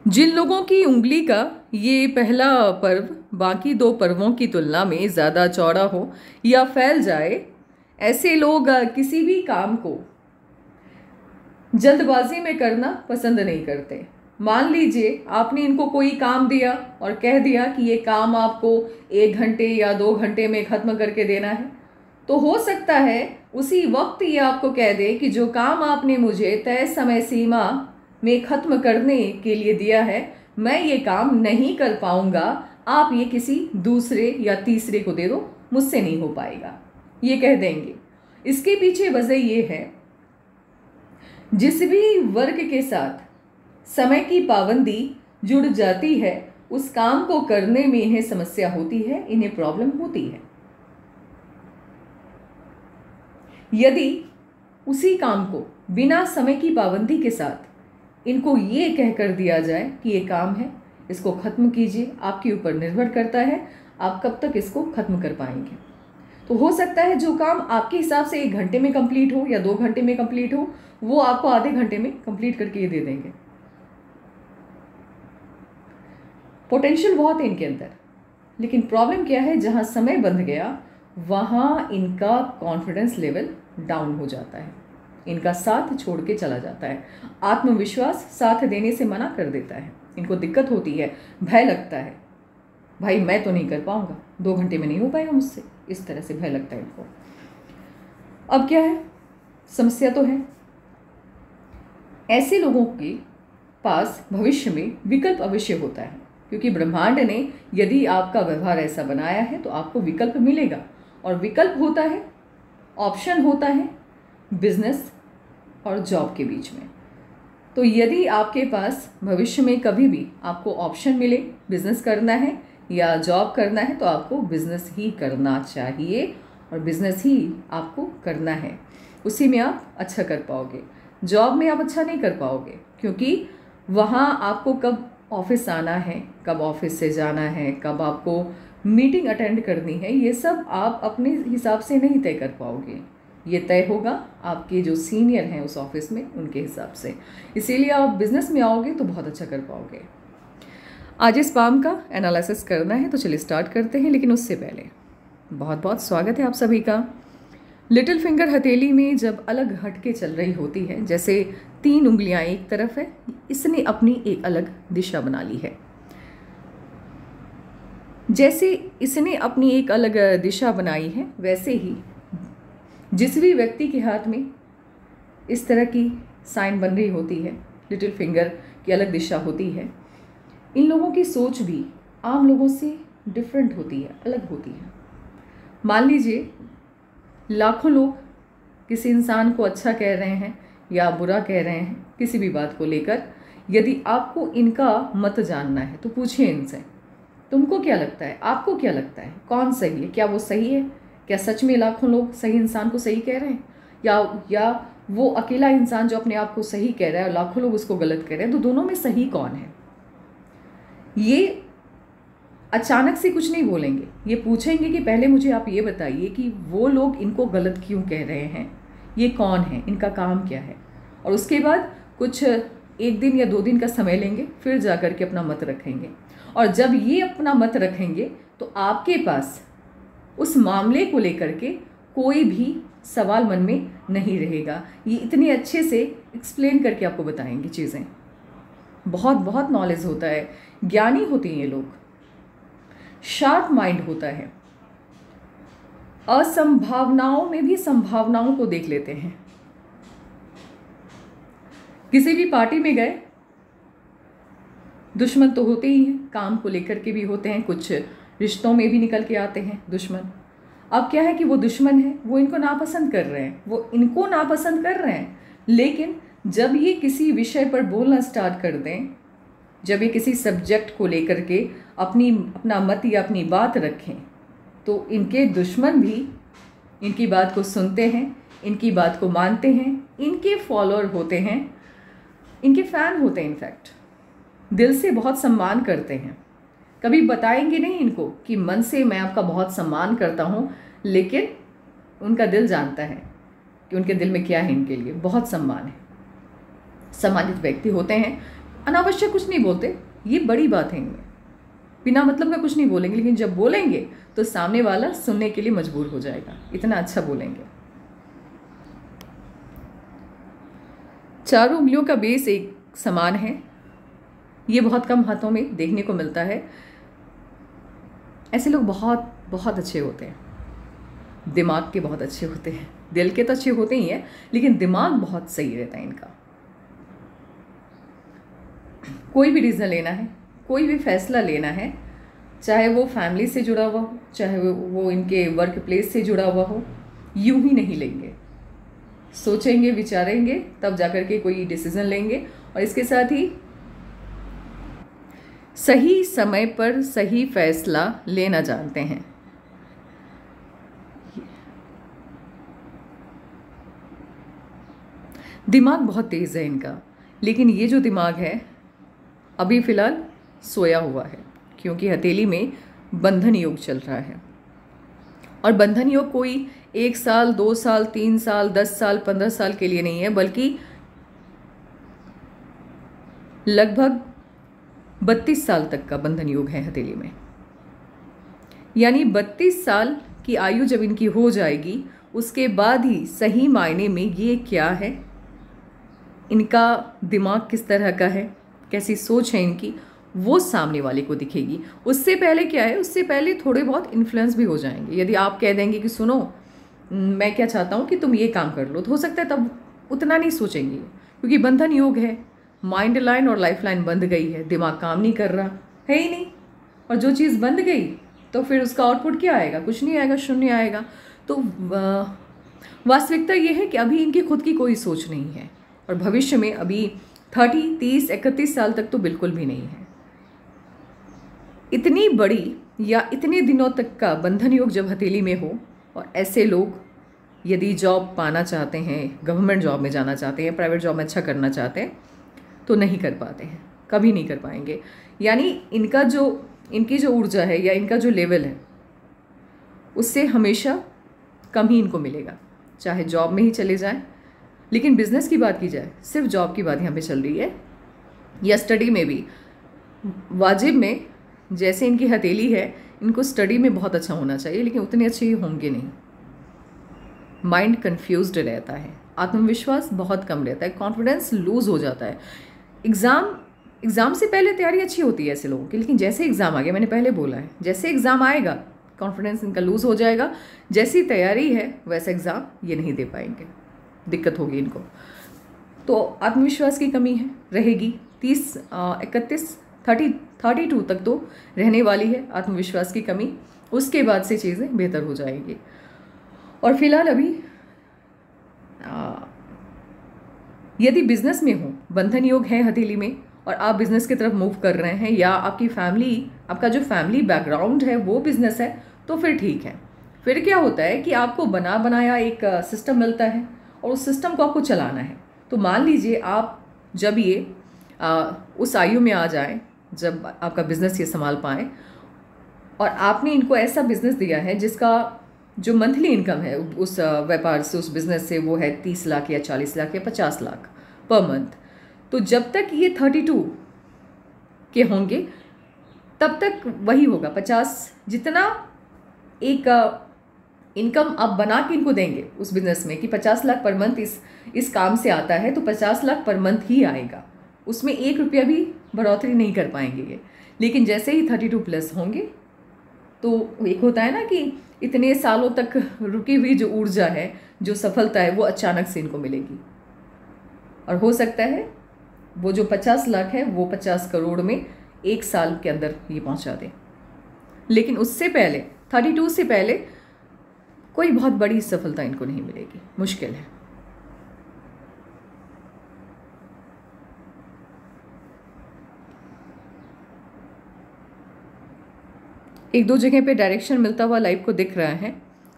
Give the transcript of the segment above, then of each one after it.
जिन लोगों की उंगली का ये पहला पर्व बाकी दो पर्वों की तुलना में ज़्यादा चौड़ा हो या फैल जाए, ऐसे लोग किसी भी काम को जल्दबाजी में करना पसंद नहीं करते। मान लीजिए आपने इनको कोई काम दिया और कह दिया कि ये काम आपको 1 घंटे या 2 घंटे में ख़त्म करके देना है, तो हो सकता है उसी वक्त ये आपको कह दे कि जो काम आपने मुझे तय समय सीमा में ख़त्म करने के लिए दिया है, मैं ये काम नहीं कर पाऊंगा, आप ये किसी दूसरे या तीसरे को दे दो, मुझसे नहीं हो पाएगा, ये कह देंगे। इसके पीछे वजह ये है, जिस भी वर्ग के साथ समय की पाबंदी जुड़ जाती है, उस काम को करने में इन्हें समस्या होती है, इन्हें प्रॉब्लम होती है। यदि उसी काम को बिना समय की पाबंदी के साथ इनको ये कहकर दिया जाए कि ये काम है, इसको ख़त्म कीजिए, आपके ऊपर निर्भर करता है आप कब तक इसको ख़त्म कर पाएंगे। तो हो सकता है जो काम आपके हिसाब से 1 घंटे में कंप्लीट हो या 2 घंटे में कंप्लीट हो, वो आपको आधे घंटे में कंप्लीट करके ये दे देंगे। पोटेंशियल बहुत है इनके अंदर, लेकिन प्रॉब्लम क्या है, जहाँ समय बंध गया वहाँ इनका कॉन्फिडेंस लेवल डाउन हो जाता है, इनका साथ छोड़ के चला जाता है, आत्मविश्वास साथ देने से मना कर देता है, इनको दिक्कत होती है, भय लगता है, भाई मैं तो नहीं कर पाऊंगा, 2 घंटे में नहीं हो पाएगा मुझसे, इस तरह से भय लगता है इनको। अब क्या है, समस्या तो है, ऐसे लोगों के पास भविष्य में विकल्प अवश्य होता है, क्योंकि ब्रह्मांड ने यदि आपका व्यवहार ऐसा बनाया है तो आपको विकल्प मिलेगा, और विकल्प होता है, ऑप्शन होता है बिजनेस और जॉब के बीच में। तो यदि आपके पास भविष्य में कभी भी आपको ऑप्शन मिले बिजनेस करना है या जॉब करना है, तो आपको बिजनेस ही करना चाहिए, और बिजनेस ही आपको करना है, उसी में आप अच्छा कर पाओगे। जॉब में आप अच्छा नहीं कर पाओगे, क्योंकि वहाँ आपको कब ऑफिस आना है, कब ऑफिस से जाना है, कब आपको मीटिंग अटेंड करनी है, ये सब आप अपने हिसाब से नहीं तय कर पाओगे, ये तय होगा आपके जो सीनियर हैं उस ऑफिस में, उनके हिसाब से। इसीलिए आप बिजनेस में आओगे तो बहुत अच्छा कर पाओगे। आज इस पाम का एनालिसिस करना है, तो चलिए स्टार्ट करते हैं। लेकिन उससे पहले बहुत बहुत स्वागत है आप सभी का। लिटिल फिंगर हथेली में जब अलग हट के चल रही होती है, जैसे 3 उंगलियां एक तरफ है, इसने अपनी एक अलग दिशा बना ली है। जैसे इसने अपनी एक अलग दिशा बनाई है, वैसे ही जिस भी व्यक्ति के हाथ में इस तरह की साइन बन रही होती है, लिटिल फिंगर की अलग दिशा होती है, इन लोगों की सोच भी आम लोगों से डिफरेंट होती है, अलग होती है। मान लीजिए लाखों लोग किसी इंसान को अच्छा कह रहे हैं या बुरा कह रहे हैं किसी भी बात को लेकर, यदि आपको इनका मत जानना है तो पूछिए इनसे, तुमको क्या लगता है, आपको क्या लगता है, कौन सही है, क्या वो सही है, क्या सच में लाखों लोग सही इंसान को सही कह रहे हैं, या वो अकेला इंसान जो अपने आप को सही कह रहा है और लाखों लोग उसको गलत कह रहे हैं, तो दोनों में सही कौन है। ये अचानक से कुछ नहीं बोलेंगे, ये पूछेंगे कि पहले मुझे आप ये बताइए कि वो लोग इनको गलत क्यों कह रहे हैं, ये कौन है, इनका काम क्या है, और उसके बाद कुछ 1 दिन या 2 दिन का समय लेंगे, फिर जा कर के अपना मत रखेंगे। और जब ये अपना मत रखेंगे तो आपके पास उस मामले को लेकर के कोई भी सवाल मन में नहीं रहेगा। ये इतने अच्छे से एक्सप्लेन करके आपको बताएंगे चीज़ें, बहुत बहुत नॉलेज होता है, ज्ञानी होते हैं ये लोग, शार्प माइंड होता है, असंभावनाओं में भी संभावनाओं को देख लेते हैं। किसी भी पार्टी में गए, दुश्मन तो होते ही हैं, काम को लेकर के भी होते हैं, कुछ रिश्तों में भी निकल के आते हैं दुश्मन। अब क्या है कि वो दुश्मन है, वो इनको नापसंद कर रहे हैं, वो इनको नापसंद कर रहे हैं, लेकिन जब ये किसी विषय पर बोलना स्टार्ट कर दें, जब ये किसी सब्जेक्ट को लेकर के अपना मत या अपनी बात रखें, तो इनके दुश्मन भी इनकी बात को सुनते हैं, इनकी बात को मानते हैं, इनके फॉलोअर होते हैं, इनके फ़ैन होते हैं, इनफैक्ट दिल से बहुत सम्मान करते हैं। कभी बताएंगे नहीं इनको कि मन से मैं आपका बहुत सम्मान करता हूँ, लेकिन उनका दिल जानता है कि उनके दिल में क्या है, इनके लिए बहुत सम्मान है। सम्मानित व्यक्ति होते हैं, अनावश्यक कुछ नहीं बोलते, ये बड़ी बात है इनमें। बिना मतलब का कुछ नहीं बोलेंगे, लेकिन जब बोलेंगे तो सामने वाला सुनने के लिए मजबूर हो जाएगा, इतना अच्छा बोलेंगे। चारों उंगलियों का बेस एक समान है, ये बहुत कम हाथों में देखने को मिलता है। ऐसे लोग बहुत बहुत अच्छे होते हैं, दिमाग के बहुत अच्छे होते हैं, दिल के तो अच्छे होते ही हैं, लेकिन दिमाग बहुत सही रहता है इनका। कोई भी डिसीजन लेना है, कोई भी फैसला लेना है, चाहे वो फैमिली से जुड़ा हुआ हो, चाहे वो इनके वर्क प्लेस से जुड़ा हुआ हो, यूं ही नहीं लेंगे, सोचेंगे, विचारेंगे, तब जाकर के कोई डिसीजन लेंगे। और इसके साथ ही सही समय पर सही फैसला लेना जानते हैं। दिमाग बहुत तेज़ है इनका, लेकिन ये जो दिमाग है अभी फ़िलहाल सोया हुआ है, क्योंकि हथेली में बंधन योग चल रहा है। और बंधन योग कोई 1 साल, 2 साल, 3 साल, 10 साल, 15 साल के लिए नहीं है, बल्कि लगभग 32 साल तक का बंधन योग है हथेली में। यानी 32 साल की आयु जब इनकी हो जाएगी, उसके बाद ही सही मायने में ये क्या है, इनका दिमाग किस तरह का है, कैसी सोच है इनकी, वो सामने वाले को दिखेगी। उससे पहले क्या है, उससे पहले थोड़े बहुत इन्फ्लुएंस भी हो जाएंगे। यदि आप कह देंगे कि सुनो मैं क्या चाहता हूँ कि तुम ये काम कर लो, तो हो सकता है तब उतना नहीं सोचेंगे, क्योंकि बंधन योग है, माइंड लाइन और लाइफ लाइन बंध गई है, दिमाग काम नहीं कर रहा है ही नहीं। और जो चीज़ बंध गई तो फिर उसका आउटपुट क्या आएगा, कुछ नहीं आएगा, शून्य आएगा। तो वास्तविकता ये है कि अभी इनकी खुद की कोई सोच नहीं है, और भविष्य में अभी 30, 30, 31 साल तक तो बिल्कुल भी नहीं है। इतनी बड़ी या इतने दिनों तक का बंधन योग जब हथेली में हो, और ऐसे लोग यदि जॉब पाना चाहते हैं, गवर्नमेंट जॉब में जाना चाहते हैं, प्राइवेट जॉब में अच्छा करना चाहते हैं, तो नहीं कर पाते हैं, कभी नहीं कर पाएंगे। यानी इनकी जो ऊर्जा है या इनका जो लेवल है, उससे हमेशा कम ही इनको मिलेगा, चाहे जॉब में ही चले जाएं। लेकिन बिजनेस की बात की जाए, सिर्फ जॉब की बात यहाँ पे चल रही है, या स्टडी में भी वाजिब में जैसे इनकी हथेली है, इनको स्टडी में बहुत अच्छा होना चाहिए, लेकिन उतने अच्छे होंगे नहीं। माइंड कंफ्यूज्ड रहता है, आत्मविश्वास बहुत कम रहता है, कॉन्फिडेंस लूज हो जाता है। एग्ज़ाम से पहले तैयारी अच्छी होती है ऐसे लोगों की, लेकिन जैसे एग्ज़ाम आ गया, मैंने पहले बोला है, जैसे एग्ज़ाम आएगा कॉन्फिडेंस इनका लूज हो जाएगा। जैसी तैयारी है वैसा एग्ज़ाम ये नहीं दे पाएंगे, दिक्कत होगी इनको। तो आत्मविश्वास की कमी है, रहेगी। 30, 31, 32 तक तो रहने वाली है आत्मविश्वास की कमी, उसके बाद से चीज़ें बेहतर हो जाएंगी। और फिलहाल अभी यदि बिजनेस में हो, बंधन योग है हथेली में, और आप बिजनेस की तरफ मूव कर रहे हैं, या आपका जो फैमिली बैकग्राउंड है वो बिजनेस है, तो फिर ठीक है। फिर क्या होता है कि आपको बना बनाया एक सिस्टम मिलता है, और उस सिस्टम को आपको चलाना है। तो मान लीजिए आप जब ये उस आयु में आ जाए जब आपका बिजनेस ये संभाल पाएँ, और आपने इनको ऐसा बिजनेस दिया है जिसका जो मंथली इनकम है उस व्यापार से, उस बिज़नेस से, वो है 30 लाख या 40 लाख या 50 लाख पर मंथ, तो जब तक ये 32 के होंगे तब तक वही होगा। 50 जितना एक इनकम आप बना के इनको देंगे उस बिज़नेस में कि 50 लाख पर मंथ इस काम से आता है, तो 50 लाख पर मंथ ही आएगा, उसमें 1 रुपया भी बढ़ोतरी नहीं कर पाएंगे ये। लेकिन जैसे ही 32 प्लस होंगे, तो एक होता है ना कि इतने सालों तक रुकी हुई जो ऊर्जा है, जो सफलता है, वो अचानक से इनको मिलेगी। और हो सकता है वो जो 50 लाख है वो 50 करोड़ में 1 साल के अंदर ये पहुंचा दें। लेकिन उससे पहले 32 से पहले कोई बहुत बड़ी सफलता इनको नहीं मिलेगी, मुश्किल है। एक दो जगह पे डायरेक्शन मिलता हुआ लाइफ को दिख रहा है।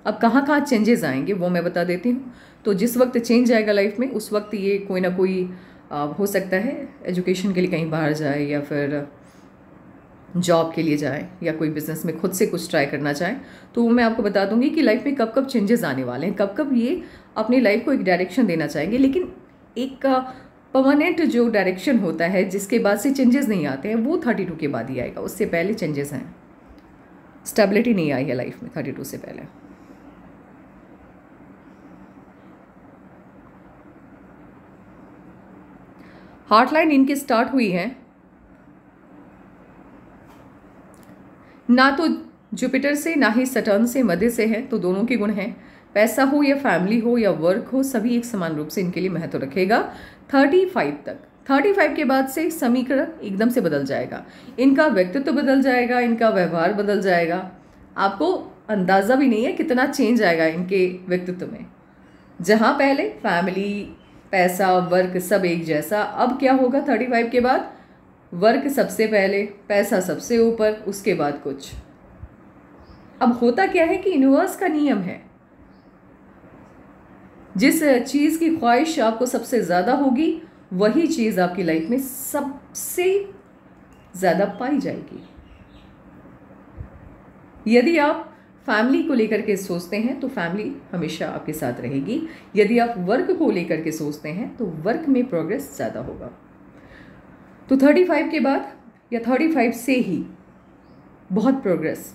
अब कहाँ कहाँ चेंजेस आएंगे वो मैं बता देती हूँ। तो जिस वक्त चेंज आएगा लाइफ में, उस वक्त ये कोई ना कोई हो सकता है एजुकेशन के लिए कहीं बाहर जाए, या फिर जॉब के लिए जाए, या कोई बिजनेस में खुद से कुछ ट्राई करना चाहे। तो मैं आपको बता दूंगी कि लाइफ में कब कब चेंजेस आने वाले हैं, कब कब ये अपनी लाइफ को एक डायरेक्शन देना चाहेंगे। लेकिन एक परमानेंट जो डायरेक्शन होता है जिसके बाद से चेंजेस नहीं आते हैं वो 32 के बाद ही आएगा, उससे पहले चेंजेस हैं। स्टेबिलिटी नहीं आई है लाइफ में 32 से पहले। हार्ट लाइन इनकी स्टार्ट हुई है ना तो जुपिटर से ना ही सटर्न से, मध्य से है, तो दोनों के गुण हैं। पैसा हो या फैमिली हो या वर्क हो, सभी एक समान रूप से इनके लिए महत्व रखेगा 35 तक। 35 के बाद से समीकरण एकदम से बदल जाएगा, इनका व्यक्तित्व बदल जाएगा, इनका व्यवहार बदल जाएगा। आपको अंदाज़ा भी नहीं है कितना चेंज आएगा इनके व्यक्तित्व में। जहाँ पहले फैमिली, पैसा, वर्क सब एक जैसा, अब क्या होगा 35 के बाद? वर्क सबसे पहले, पैसा सबसे ऊपर, उसके बाद कुछ। अब होता क्या है कि यूनिवर्स का नियम है, जिस चीज़ की ख्वाहिश आपको सबसे ज़्यादा होगी वही चीज़ आपकी लाइफ में सबसे ज़्यादा पाई जाएगी। यदि आप फैमिली को लेकर के सोचते हैं तो फैमिली हमेशा आपके साथ रहेगी। यदि आप वर्क को लेकर के सोचते हैं तो वर्क में प्रोग्रेस ज़्यादा होगा। तो 35 के बाद या 35 से ही बहुत प्रोग्रेस,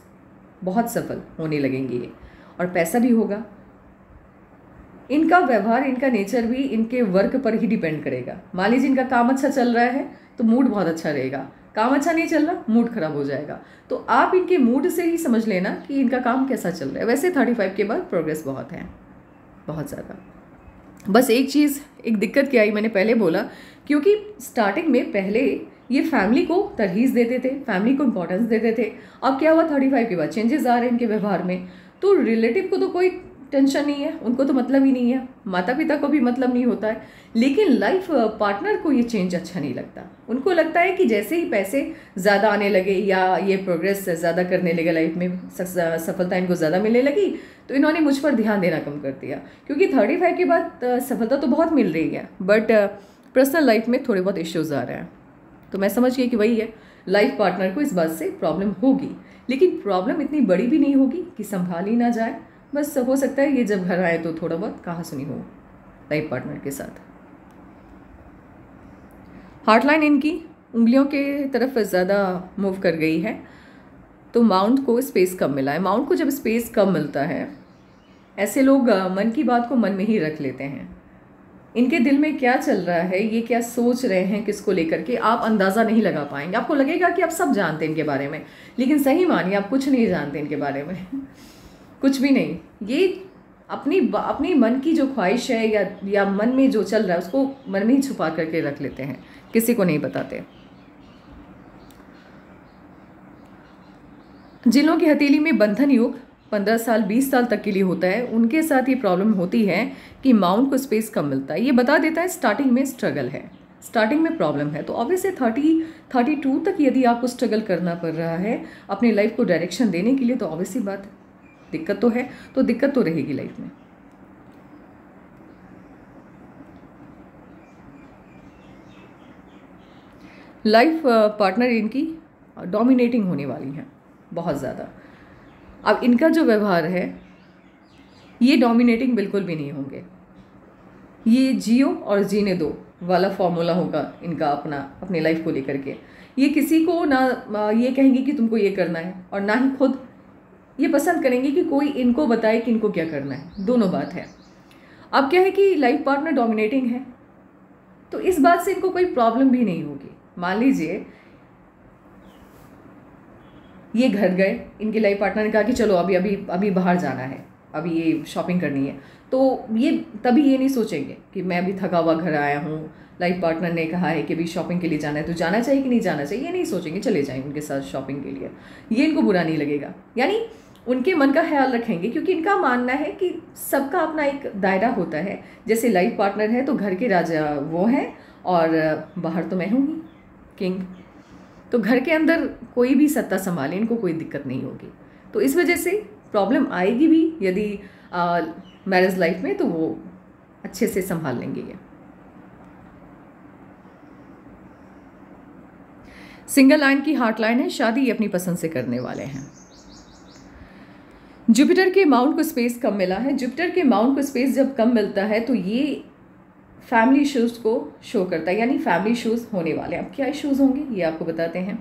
बहुत सफल होने लगेंगे ये, और पैसा भी होगा। इनका व्यवहार, इनका नेचर भी इनके वर्क पर ही डिपेंड करेगा। मान लीजिए इनका काम अच्छा चल रहा है तो मूड बहुत अच्छा रहेगा, काम अच्छा नहीं चल रहा मूड खराब हो जाएगा। तो आप इनके मूड से ही समझ लेना कि इनका काम कैसा चल रहा है। वैसे 35 के बाद प्रोग्रेस बहुत है, बहुत ज़्यादा। बस एक चीज़, एक दिक्कत क्या आई, मैंने पहले बोला, क्योंकि स्टार्टिंग में पहले ये फैमिली को तरहीज़ देते थे, फैमिली को इम्पोर्टेंस देते थे। अब क्या हुआ 35 के बाद चेंजेस आ रहे हैं इनके व्यवहार में। तो रिलेटिव को तो कोई टेंशन नहीं है, उनको तो मतलब ही नहीं है, माता पिता को भी मतलब नहीं होता है, लेकिन लाइफ पार्टनर को ये चेंज अच्छा नहीं लगता। उनको लगता है कि जैसे ही पैसे ज़्यादा आने लगे या ये प्रोग्रेस ज़्यादा करने लगे, लाइफ में सफलता इनको ज़्यादा मिलने लगी, तो इन्होंने मुझ पर ध्यान देना कम कर दिया। क्योंकि 35 के बाद सफलता तो बहुत मिल रही है, बट पर्सनल लाइफ में थोड़े बहुत इश्यूज़ आ रहे हैं। तो मैं समझ गई कि वही है, लाइफ पार्टनर को इस बात से प्रॉब्लम होगी, लेकिन प्रॉब्लम इतनी बड़ी भी नहीं होगी कि संभाल ही ना जाए। बस हो सकता है ये जब घर आए तो थोड़ा बहुत कहा सुनी हो लाइफ पार्टनर के साथ। हार्ट लाइन इनकी उंगलियों के तरफ ज़्यादा मूव कर गई है, तो माउंट को स्पेस कम मिला है। माउंट को जब स्पेस कम मिलता है, ऐसे लोग मन की बात को मन में ही रख लेते हैं। इनके दिल में क्या चल रहा है, ये क्या सोच रहे हैं, किसको लेकर के, आप अंदाज़ा नहीं लगा पाएंगे। आपको लगेगा कि आप सब जानते हैं इनके बारे में, लेकिन सही मानिए आप कुछ नहीं जानते इनके बारे में कुछ भी नहीं। ये अपनी मन की जो ख्वाहिश है या मन में जो चल रहा है उसको मन में ही छुपा करके रख लेते हैं, किसी को नहीं बताते। जिन लोगों की हथेली में बंधन योग 15 साल 20 साल तक के लिए होता है, उनके साथ ये प्रॉब्लम होती है कि माउंट को स्पेस कम मिलता है। ये बता देता है स्टार्टिंग में स्ट्रगल है, स्टार्टिंग में प्रॉब्लम है। तो ऑब्वियसली 32 तक यदि आपको स्ट्रगल करना पड़ रहा है अपनी लाइफ को डायरेक्शन देने के लिए, तो ऑब्वियसली बात दिक्कत तो है, तो दिक्कत तो रहेगी लाइफ में। लाइफ पार्टनर इनकी डोमिनेटिंग होने वाली है बहुत ज़्यादा। अब इनका जो व्यवहार है ये डोमिनेटिंग बिल्कुल भी नहीं होंगे। ये जियो और जीने दो वाला फॉर्मूला होगा इनका अपनी लाइफ को लेकर के। ये किसी को ना ये कहेंगे कि तुमको ये करना है, और ना ही खुद ये पसंद करेंगे कि कोई इनको बताए कि इनको क्या करना है। दोनों बात है। अब क्या है कि लाइफ पार्टनर डोमिनेटिंग है, तो इस बात से इनको कोई प्रॉब्लम भी नहीं होगी। मान लीजिए ये घर गए, इनके लाइफ पार्टनर ने कहा कि चलो अभी बाहर जाना है, अभी ये शॉपिंग करनी है, तो ये तभी ये नहीं सोचेंगे कि मैं अभी थका हुआ घर आया हूँ, लाइफ पार्टनर ने कहा है कि अभी शॉपिंग के लिए जाना है, तो जाना चाहिए कि नहीं जाना चाहिए, ये नहीं सोचेंगे, चले जाएंगे उनके साथ शॉपिंग के लिए। ये इनको बुरा नहीं लगेगा, यानी उनके मन का ख्याल रखेंगे, क्योंकि इनका मानना है कि सबका अपना एक दायरा होता है। जैसे लाइफ पार्टनर है तो घर के राजा वो हैं और बाहर तो मैं हूँ ही किंग, तो घर के अंदर कोई भी सत्ता संभाले इनको कोई दिक्कत नहीं होगी। तो इस वजह से प्रॉब्लम आएगी भी यदि मैरिज लाइफ में, तो वो अच्छे से संभाल लेंगे। ये सिंगल लाइन की हार्ट लाइन है, शादी अपनी पसंद से करने वाले हैं। जुपिटर के माउंट को स्पेस कम मिला है। जुपिटर के माउंट को स्पेस जब कम मिलता है तो ये फैमिली इश्यूज़ को शो करता है, यानी फैमिली इश्यूज़ होने वाले हैं। अब क्या इश्यूज़ होंगे ये आपको बताते हैं।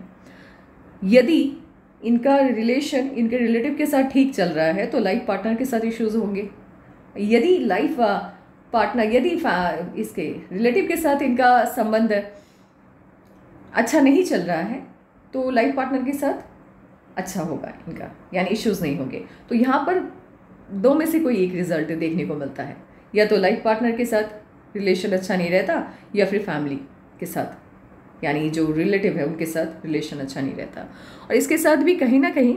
यदि इनका रिलेशन इनके रिलेटिव के साथ ठीक चल रहा है तो लाइफ पार्टनर के साथ इश्यूज़ होंगे। यदि लाइफ पार्टनर यदि इसके रिलेटिव के साथ इनका संबंध अच्छा नहीं चल रहा है तो लाइफ पार्टनर के साथ अच्छा होगा इनका, यानी इश्यूज़ नहीं होंगे। तो यहाँ पर दो में से कोई एक रिजल्ट देखने को मिलता है, या तो लाइफ पार्टनर के साथ रिलेशन अच्छा नहीं रहता या फिर फैमिली के साथ, यानी जो रिलेटिव है उनके साथ रिलेशन अच्छा नहीं रहता। और इसके साथ भी कहीं ना कहीं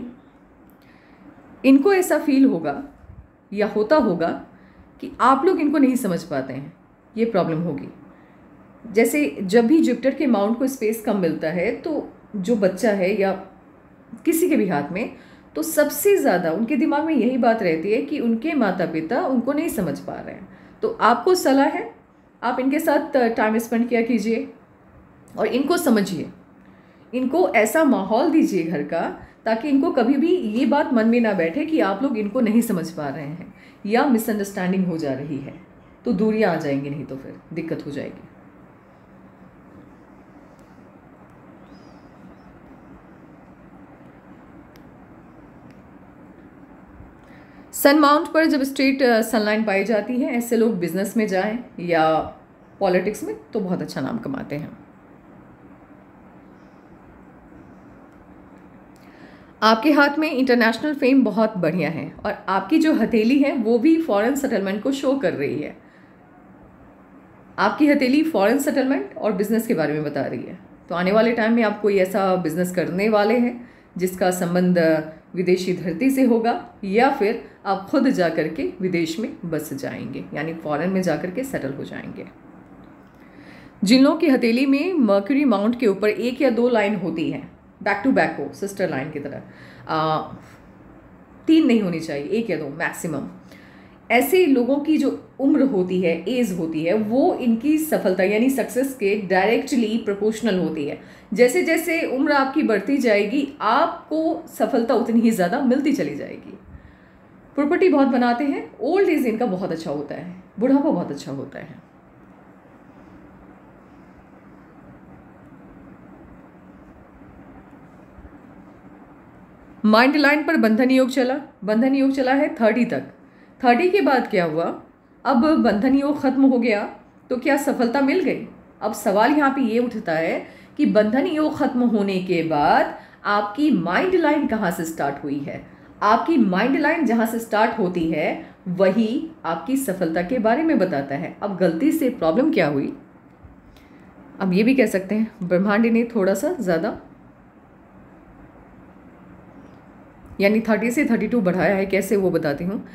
इनको ऐसा फील होगा या होता होगा कि आप लोग इनको नहीं समझ पाते हैं, ये प्रॉब्लम होगी। जैसे जब भी जुपिटर के माउंट को स्पेस कम मिलता है तो जो बच्चा है या किसी के भी हाथ में, तो सबसे ज़्यादा उनके दिमाग में यही बात रहती है कि उनके माता पिता उनको नहीं समझ पा रहे हैं। तो आपको सलाह है आप इनके साथ टाइम स्पेंड किया कीजिए और इनको समझिए, इनको ऐसा माहौल दीजिए घर का ताकि इनको कभी भी ये बात मन में ना बैठे कि आप लोग इनको नहीं समझ पा रहे हैं या मिसअंडरस्टैंडिंग हो जा रही है, तो दूरियां आ जाएंगी, नहीं तो फिर दिक्कत हो जाएगी। सन माउंट पर जब स्ट्रेट सनलाइन पाई जाती है, ऐसे लोग बिजनेस में जाएं या पॉलिटिक्स में तो बहुत अच्छा नाम कमाते हैं। आपके हाथ में इंटरनेशनल फेम बहुत बढ़िया है और आपकी जो हथेली है वो भी फॉरेन सेटलमेंट को शो कर रही है। आपकी हथेली फॉरेन सेटलमेंट और बिजनेस के बारे में बता रही है। तो आने वाले टाइम में आप कोई ऐसा बिजनेस करने वाले हैं जिसका संबंध विदेशी धरती से होगा, या फिर आप खुद जा कर के विदेश में बस जाएंगे, यानी फॉरेन में जा कर के सेटल हो जाएंगे। जिन लोगों की हथेली में मर्क्यूरी माउंट के ऊपर 1 या 2 लाइन होती हैं, बैक टू बैक हो, सिस्टर लाइन की तरह, 3 नहीं होनी चाहिए, 1 या 2 मैक्सिमम, ऐसे लोगों की जो उम्र होती है, एज होती है, वो इनकी सफलता यानी सक्सेस के डायरेक्टली प्रोपोर्शनल होती है। जैसे जैसे उम्र आपकी बढ़ती जाएगी आपको सफलता उतनी ही ज़्यादा मिलती चली जाएगी। प्रॉपर्टी बहुत बनाते हैं, ओल्ड एज इनका बहुत अच्छा होता है, बुढ़ापा बहुत अच्छा होता है। माइंड लाइन पर बंधन योग चला, बंधन योग चला है 30 तक। 30 के बाद क्या हुआ, अब बंधन योग खत्म हो गया तो क्या सफलता मिल गई? अब सवाल यहाँ पे ये उठता है कि बंधन योग खत्म होने के बाद आपकी माइंड लाइन कहाँ से स्टार्ट हुई है? आपकी माइंड लाइन जहाँ से स्टार्ट होती है वही आपकी सफलता के बारे में बताता है। अब गलती से प्रॉब्लम क्या हुई, अब ये भी कह सकते हैं ब्रह्मांड ने थोड़ा सा ज़्यादा यानी 30 से 32 बढ़ाया है। कैसे वो बताती हूँ।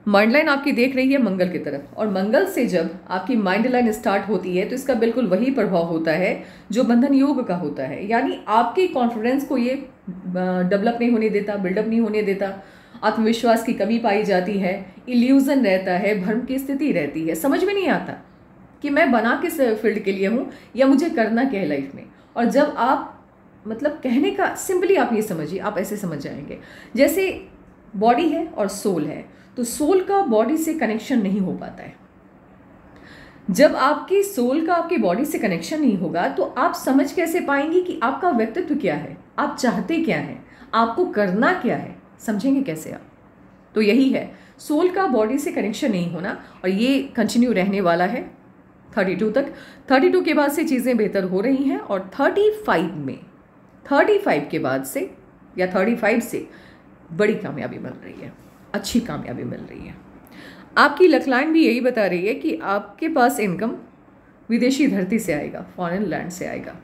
माइंड लाइन आपकी देख रही है मंगल की तरफ, और मंगल से जब आपकी माइंड लाइन स्टार्ट होती है तो इसका बिल्कुल वही प्रभाव होता है जो बंधन योग का होता है, यानी आपके कॉन्फिडेंस को ये डेवलप नहीं होने देता, बिल्डअप नहीं होने देता, आत्मविश्वास की कमी पाई जाती है, इल्यूजन रहता है, भ्रम की स्थिति रहती है, समझ में नहीं आता कि मैं बना किस फील्ड के लिए हूँ या मुझे करना क्या है लाइफ में। और जब आप मतलब कहने का सिंपली आप ये समझिए, आप ऐसे समझ जाएंगे जैसे बॉडी है और सोल है, तो सोल का बॉडी से कनेक्शन नहीं हो पाता है। जब आपकी सोल का आपकी बॉडी से कनेक्शन नहीं होगा तो आप समझ कैसे पाएंगे कि आपका व्यक्तित्व क्या है, आप चाहते क्या हैं, आपको करना क्या है, समझेंगे कैसे आप? तो यही है, सोल का बॉडी से कनेक्शन नहीं होना, और ये कंटिन्यू रहने वाला है 32 तक। 32 के बाद से चीज़ें बेहतर हो रही हैं, और 35 के बाद से या 35 से बड़ी कामयाबी मिल रही है, अच्छी कामयाबी मिल रही है। आपकी लक लाइन भी यही बता रही है कि आपके पास इनकम विदेशी धरती से आएगा, फॉरेन लैंड से आएगा।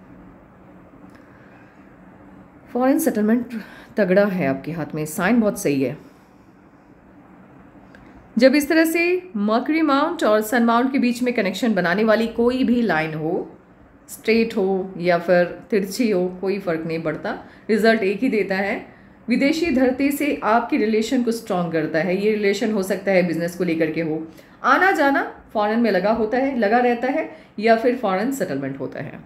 फॉरेन सेटलमेंट तगड़ा है आपके हाथ में, साइन बहुत सही है। जब इस तरह से मर्क्यूरी माउंट और सन माउंट के बीच में कनेक्शन बनाने वाली कोई भी लाइन हो, स्ट्रेट हो या फिर तिरछी हो, कोई फर्क नहीं पड़ता, रिजल्ट एक ही देता है। विदेशी धरती से आपके रिलेशन को स्ट्रॉन्ग करता है। ये रिलेशन हो सकता है बिजनेस को लेकर के हो, आना जाना फॉरेन में लगा रहता है, या फिर फॉरेन सेटलमेंट होता है।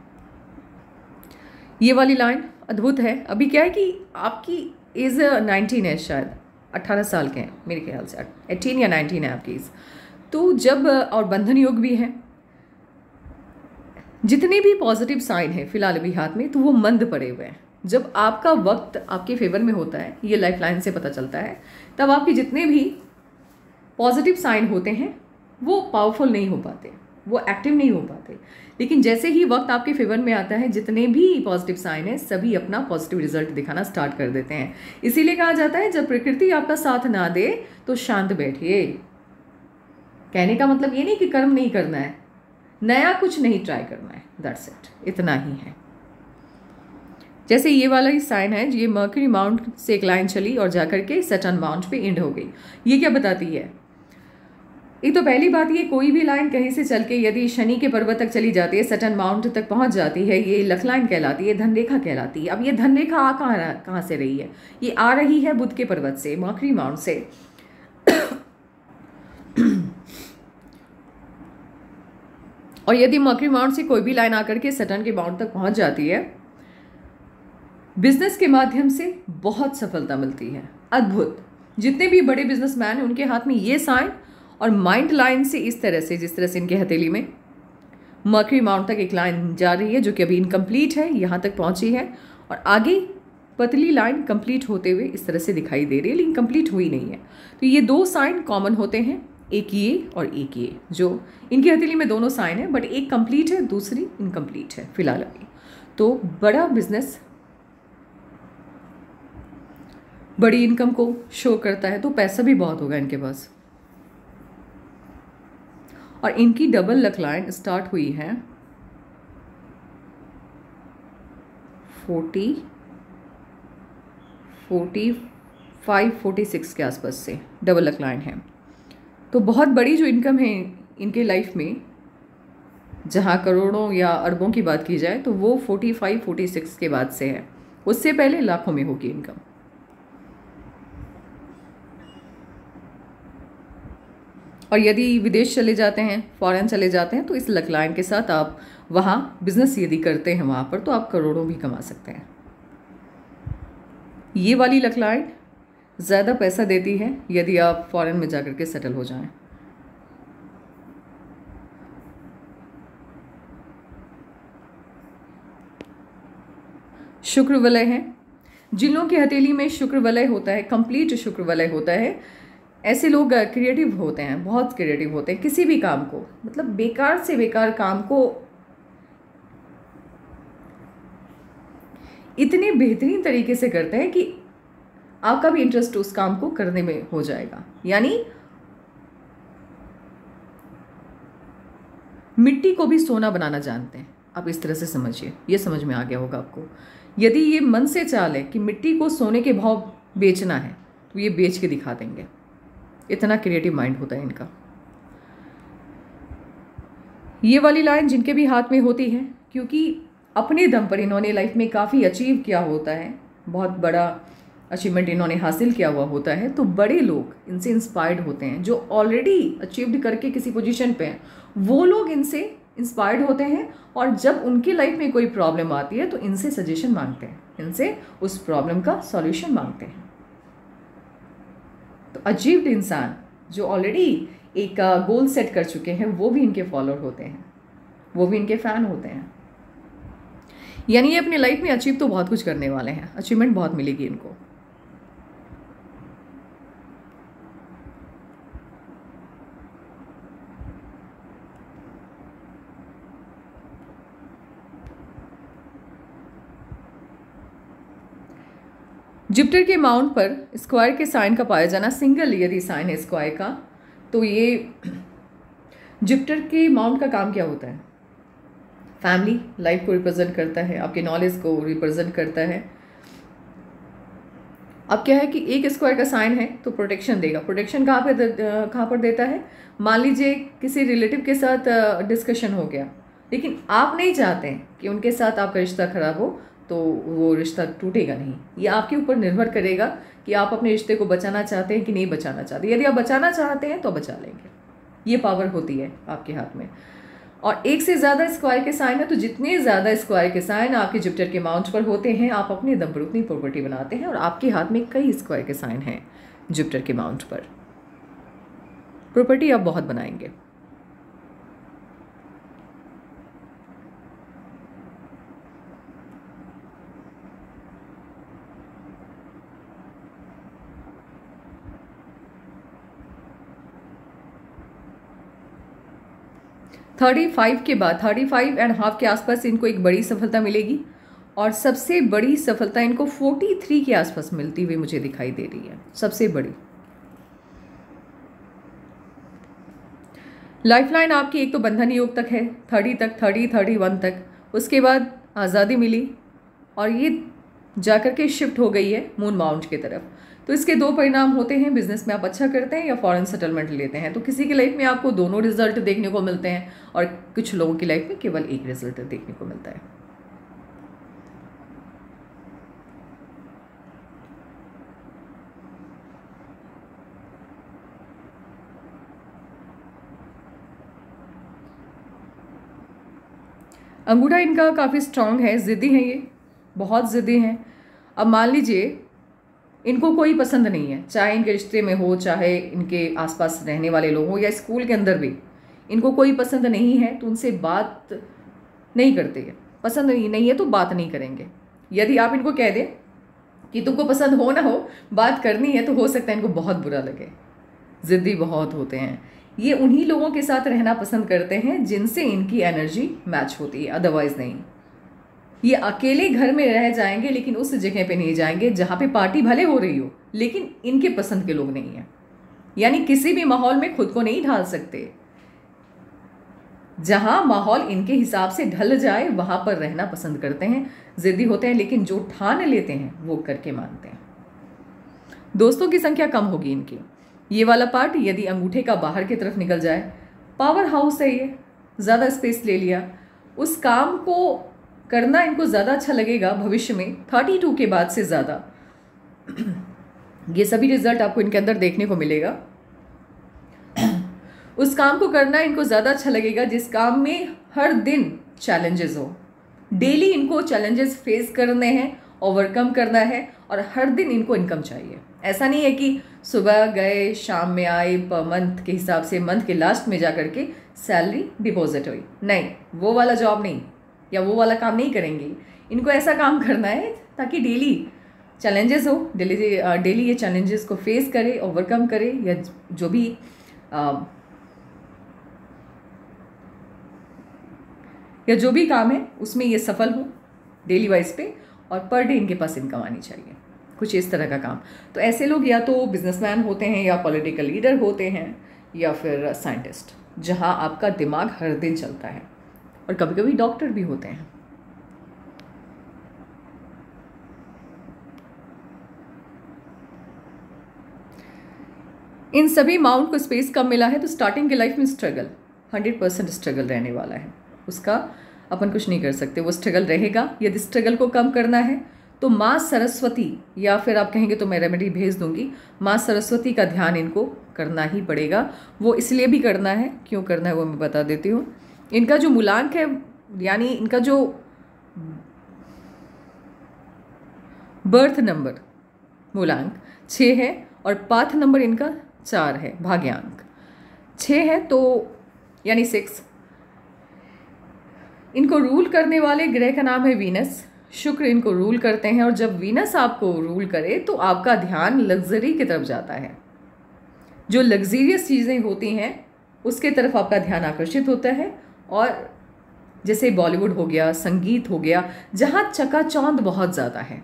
ये वाली लाइन अद्भुत है। अभी क्या है कि आपकी एज 19 है, शायद 18 साल के हैं मेरे ख्याल से, 18 या 19 है आपकी एज। तो जब और बंधन योग भी है, जितने भी पॉजिटिव साइन है फिलहाल अभी हाथ में, तो वो मंद पड़े हुए हैं। जब आपका वक्त आपके फेवर में होता है, ये लाइफ लाइन से पता चलता है, तब आपके जितने भी पॉजिटिव साइन होते हैं वो पावरफुल नहीं हो पाते, वो एक्टिव नहीं हो पाते। लेकिन जैसे ही वक्त आपके फेवर में आता है, जितने भी पॉजिटिव साइन है सभी अपना पॉजिटिव रिजल्ट दिखाना स्टार्ट कर देते हैं। इसीलिए कहा जाता है जब प्रकृति आपका साथ ना दे तो शांत बैठिए। कहने का मतलब ये नहीं कि कर्म नहीं करना है, नया कुछ नहीं ट्राई करना है, दैट्स इट, इतना ही है। जैसे ये वाला ही साइन है, ये मर्क्यूरी माउंट से एक लाइन चली और जाकर के सैटर्न माउंट पे एंड हो गई। ये क्या बताती है? एक तो पहली बात, ये कोई भी लाइन कहीं से चल के यदि शनि के पर्वत तक चली जाती है, सैटर्न माउंट तक पहुंच जाती है, ये लक लाइन कहलाती है, धनरेखा कहलाती है। अब ये धनरेखा आ कहाँ से रही है? ये आ रही है बुध के पर्वत से, मर्क्यूरी माउंट से। और यदि मर्क्यूरी माउंट से कोई भी लाइन आकर के सैटर्न के माउंट तक पहुंच जाती है, बिजनेस के माध्यम से बहुत सफलता मिलती है, अद्भुत। जितने भी बड़े बिजनेसमैन हैं उनके हाथ में ये साइन, और माइंड लाइन से इस तरह से, जिस तरह से इनके हथेली में मर्क्यूरी माउंट तक एक लाइन जा रही है जो कि अभी इनकम्प्लीट है, यहाँ तक पहुँची है, और आगे पतली लाइन कंप्लीट होते हुए इस तरह से दिखाई दे रही है, लेकिन कंप्लीट हुई नहीं है। तो ये दो साइन कॉमन होते हैं, एक ये और एक ये, जो इनकी हथेली में दोनों साइन है, बट एक कंप्लीट है, दूसरी इनकम्प्लीट है फिलहाल अभी। तो बड़ा बिजनेस बड़ी इनकम को शो करता है, तो पैसा भी बहुत होगा इनके पास। और इनकी डबल लक लाइन स्टार्ट हुई है 45-46 के आसपास से, डबल लक लाइन है। तो बहुत बड़ी जो इनकम है इनके लाइफ में, जहाँ करोड़ों या अरबों की बात की जाए, तो वो 45-46 के बाद से है, उससे पहले लाखों में होगी इनकम। और यदि विदेश चले जाते हैं, फॉरेन चले जाते हैं, तो इस लक लाइन के साथ आप वहाँ बिजनेस यदि करते हैं वहाँ पर, तो आप करोड़ों भी कमा सकते हैं। ये वाली लक लाइन ज़्यादा पैसा देती है यदि आप फॉरेन में जाकर के सेटल हो जाएं। शुक्र वलय है, जिन लोगों की हथेली में शुक्र वलय होता है, कंप्लीट शुक्र वलय होता है, ऐसे लोग क्रिएटिव होते हैं, बहुत क्रिएटिव होते हैं। किसी भी काम को, मतलब बेकार से बेकार काम को इतने बेहतरीन तरीके से करते हैं कि आपका भी इंटरेस्ट उस काम को करने में हो जाएगा। यानी मिट्टी को भी सोना बनाना जानते हैं, आप इस तरह से समझिए, ये समझ में आ गया होगा आपको। यदि ये मन से चाले कि मिट्टी को सोने के भाव बेचना है, तो ये बेच के दिखा देंगे, इतना क्रिएटिव माइंड होता है इनका। ये वाली लाइन जिनके भी हाथ में होती है, क्योंकि अपने दम पर इन्होंने लाइफ में काफ़ी अचीव किया होता है, बहुत बड़ा अचीवमेंट इन्होंने हासिल किया हुआ होता है, तो बड़े लोग इनसे इंस्पायर्ड होते हैं। जो ऑलरेडी अचीव्ड करके किसी पोजीशन पे हैं, वो लोग इनसे इंस्पायर्ड होते हैं, और जब उनकी लाइफ में कोई प्रॉब्लम आती है तो इनसे सजेशन मांगते हैं, इनसे उस प्रॉब्लम का सॉल्यूशन मांगते हैं। तो अचीव्ड इंसान जो ऑलरेडी एक गोल सेट कर चुके हैं, वो भी इनके फॉलोअर होते हैं, वो भी इनके फैन होते हैं। यानी ये अपनी लाइफ में अचीव तो बहुत कुछ करने वाले हैं, अचीवमेंट बहुत मिलेगी इनको। जुपिटर के माउंट पर स्क्वायर के साइन का पाया जाना, सिंगल यदि साइन है स्क्वायर का, तो ये जुपिटर के माउंट का काम क्या होता है? फैमिली लाइफ को रिप्रेजेंट करता है, आपके नॉलेज को रिप्रेजेंट करता है। अब क्या है कि एक स्क्वायर का साइन है तो प्रोटेक्शन देगा। प्रोटेक्शन कहाँ पर देता है? मान लीजिए किसी रिलेटिव के साथ डिस्कशन हो गया, लेकिन आप नहीं चाहते हैं कि उनके साथ आपका रिश्ता खराब हो, तो वो रिश्ता टूटेगा नहीं। ये आपके ऊपर निर्भर करेगा कि आप अपने रिश्ते को बचाना चाहते हैं कि नहीं बचाना चाहते। यदि आप बचाना चाहते हैं तो बचा लेंगे, ये पावर होती है आपके हाथ में। और एक से ज़्यादा स्क्वायर के साइन है, तो जितने ज़्यादा स्क्वायर के साइन आपके जुपिटर के माउंट पर होते हैं, आप अपने दम पर उतनी प्रॉपर्टी बनाते हैं। और आपके हाथ में कई स्क्वायर के साइन हैं जुपिटर के माउंट पर, प्रॉपर्टी आप बहुत बनाएंगे। 35 के बाद 35.5 के आसपास इनको एक बड़ी सफलता मिलेगी और सबसे बड़ी सफलता इनको 43 के आसपास मिलती हुई मुझे दिखाई दे रही है, सबसे बड़ी। लाइफलाइन आपकी एक तो बंधन योग तक है, 30 तक, 31 तक, उसके बाद आज़ादी मिली और ये जाकर के शिफ्ट हो गई है मून माउंट की तरफ। तो इसके दो परिणाम होते हैं, बिजनेस में आप अच्छा करते हैं या फॉरेन सेटलमेंट लेते हैं। तो किसी की लाइफ में आपको दोनों रिजल्ट देखने को मिलते हैं और कुछ लोगों की लाइफ में केवल एक रिजल्ट देखने को मिलता है। अंगूठा इनका काफ़ी स्ट्रांग है, ज़िद्दी हैं, ये बहुत ज़िद्दी हैं। अब मान लीजिए इनको कोई पसंद नहीं है, चाहे इनके रिश्ते में हो, चाहे इनके आसपास रहने वाले लोग हो या स्कूल के अंदर भी इनको कोई पसंद नहीं है, तो उनसे बात नहीं करते हैं। पसंद नहीं है तो बात नहीं करेंगे। यदि आप इनको कह दें कि तुमको पसंद हो ना हो, बात करनी है, तो हो सकता है इनको बहुत बुरा लगे। ज़िद्दी बहुत होते हैं ये, उन्हीं लोगों के साथ रहना पसंद करते हैं जिनसे इनकी एनर्जी मैच होती है, अदरवाइज नहीं। ये अकेले घर में रह जाएंगे लेकिन उस जगह पे नहीं जाएंगे जहाँ पे पार्टी भले हो रही हो लेकिन इनके पसंद के लोग नहीं हैं। यानी किसी भी माहौल में खुद को नहीं ढाल सकते, जहाँ माहौल इनके हिसाब से ढल जाए वहाँ पर रहना पसंद करते हैं। ज़िद्दी होते हैं लेकिन जो ठान लेते हैं वो करके मानते हैं। दोस्तों की संख्या कम होगी इनकी। ये वाला पार्ट यदि अंगूठे का बाहर की तरफ निकल जाए, पावर हाउस है ये, ज़्यादा स्पेस ले लिया, उस काम को करना इनको ज़्यादा अच्छा लगेगा भविष्य में 32 के बाद से ज़्यादा। ये सभी रिजल्ट आपको इनके अंदर देखने को मिलेगा। उस काम को करना इनको ज़्यादा अच्छा लगेगा जिस काम में हर दिन चैलेंजेस हो। डेली इनको चैलेंजेस फेस करने हैं, ओवरकम करना है और हर दिन इनको इनकम चाहिए। ऐसा नहीं है कि सुबह गए शाम में आए, पर मंथ के हिसाब से मंथ के लास्ट में जा कर के सैलरी डिपॉजिट हुई, नहीं, वो वाला जॉब नहीं या वो वाला काम नहीं करेंगे। इनको ऐसा काम करना है ताकि डेली चैलेंजेस हो, डेली ये चैलेंजेस को फेस करे, ओवरकम करे, या जो भी काम है उसमें ये सफल हो डेली वाइज पे, और पर डे इनके पास इनकम आनी चाहिए, कुछ इस तरह का काम। तो ऐसे लोग या तो बिजनेसमैन होते हैं या पॉलिटिकल लीडर होते हैं या फिर साइंटिस्ट, जहां आपका दिमाग हर दिन चलता है, और कभी कभी डॉक्टर भी होते हैं। इन सभी माउंट को स्पेस कम मिला है तो स्टार्टिंग के लाइफ में स्ट्रगल, 100% स्ट्रगल रहने वाला है। उसका अपन कुछ नहीं कर सकते, वो स्ट्रगल रहेगा। यदि स्ट्रगल को कम करना है तो माँ सरस्वती, या फिर आप कहेंगे तो मैं रेमेडी भेज दूंगी, माँ सरस्वती का ध्यान इनको करना ही पड़ेगा। वो इसलिए भी करना है, क्यों करना है वो मैं बता देती हूँ। इनका जो मूलांक है, यानी इनका जो बर्थ नंबर मूलांक 6 है और पाथ नंबर इनका 4 है, भाग्यांक 6 है, तो यानी 6। इनको रूल करने वाले ग्रह का नाम है वीनस, शुक्र इनको रूल करते हैं। और जब वीनस आपको रूल करे तो आपका ध्यान लग्जरी की तरफ जाता है, जो लग्जीरियस चीज़ें होती हैं उसके तरफ आपका ध्यान आकर्षित होता है। और जैसे बॉलीवुड हो गया, संगीत हो गया, जहाँ चकाचौंध बहुत ज़्यादा है,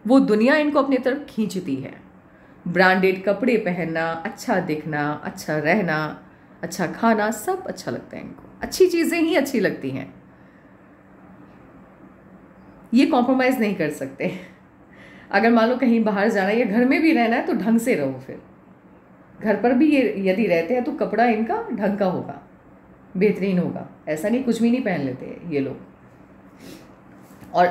वो दुनिया इनको अपनी तरफ खींचती है। ब्रांडेड कपड़े पहनना, अच्छा दिखना, अच्छा रहना, अच्छा खाना, सब अच्छा लगता है इनको, अच्छी चीज़ें ही अच्छी लगती हैं। ये कॉम्प्रोमाइज़ नहीं कर सकते। अगर मान लो कहीं बाहर जाना है या घर में भी रहना है तो ढंग से रहो। फिर घर पर भी ये यदि रहते हैं तो कपड़ा इनका ढंग का होगा, बेहतरीन होगा। ऐसा नहीं कुछ भी नहीं पहन लेते ये लोग। और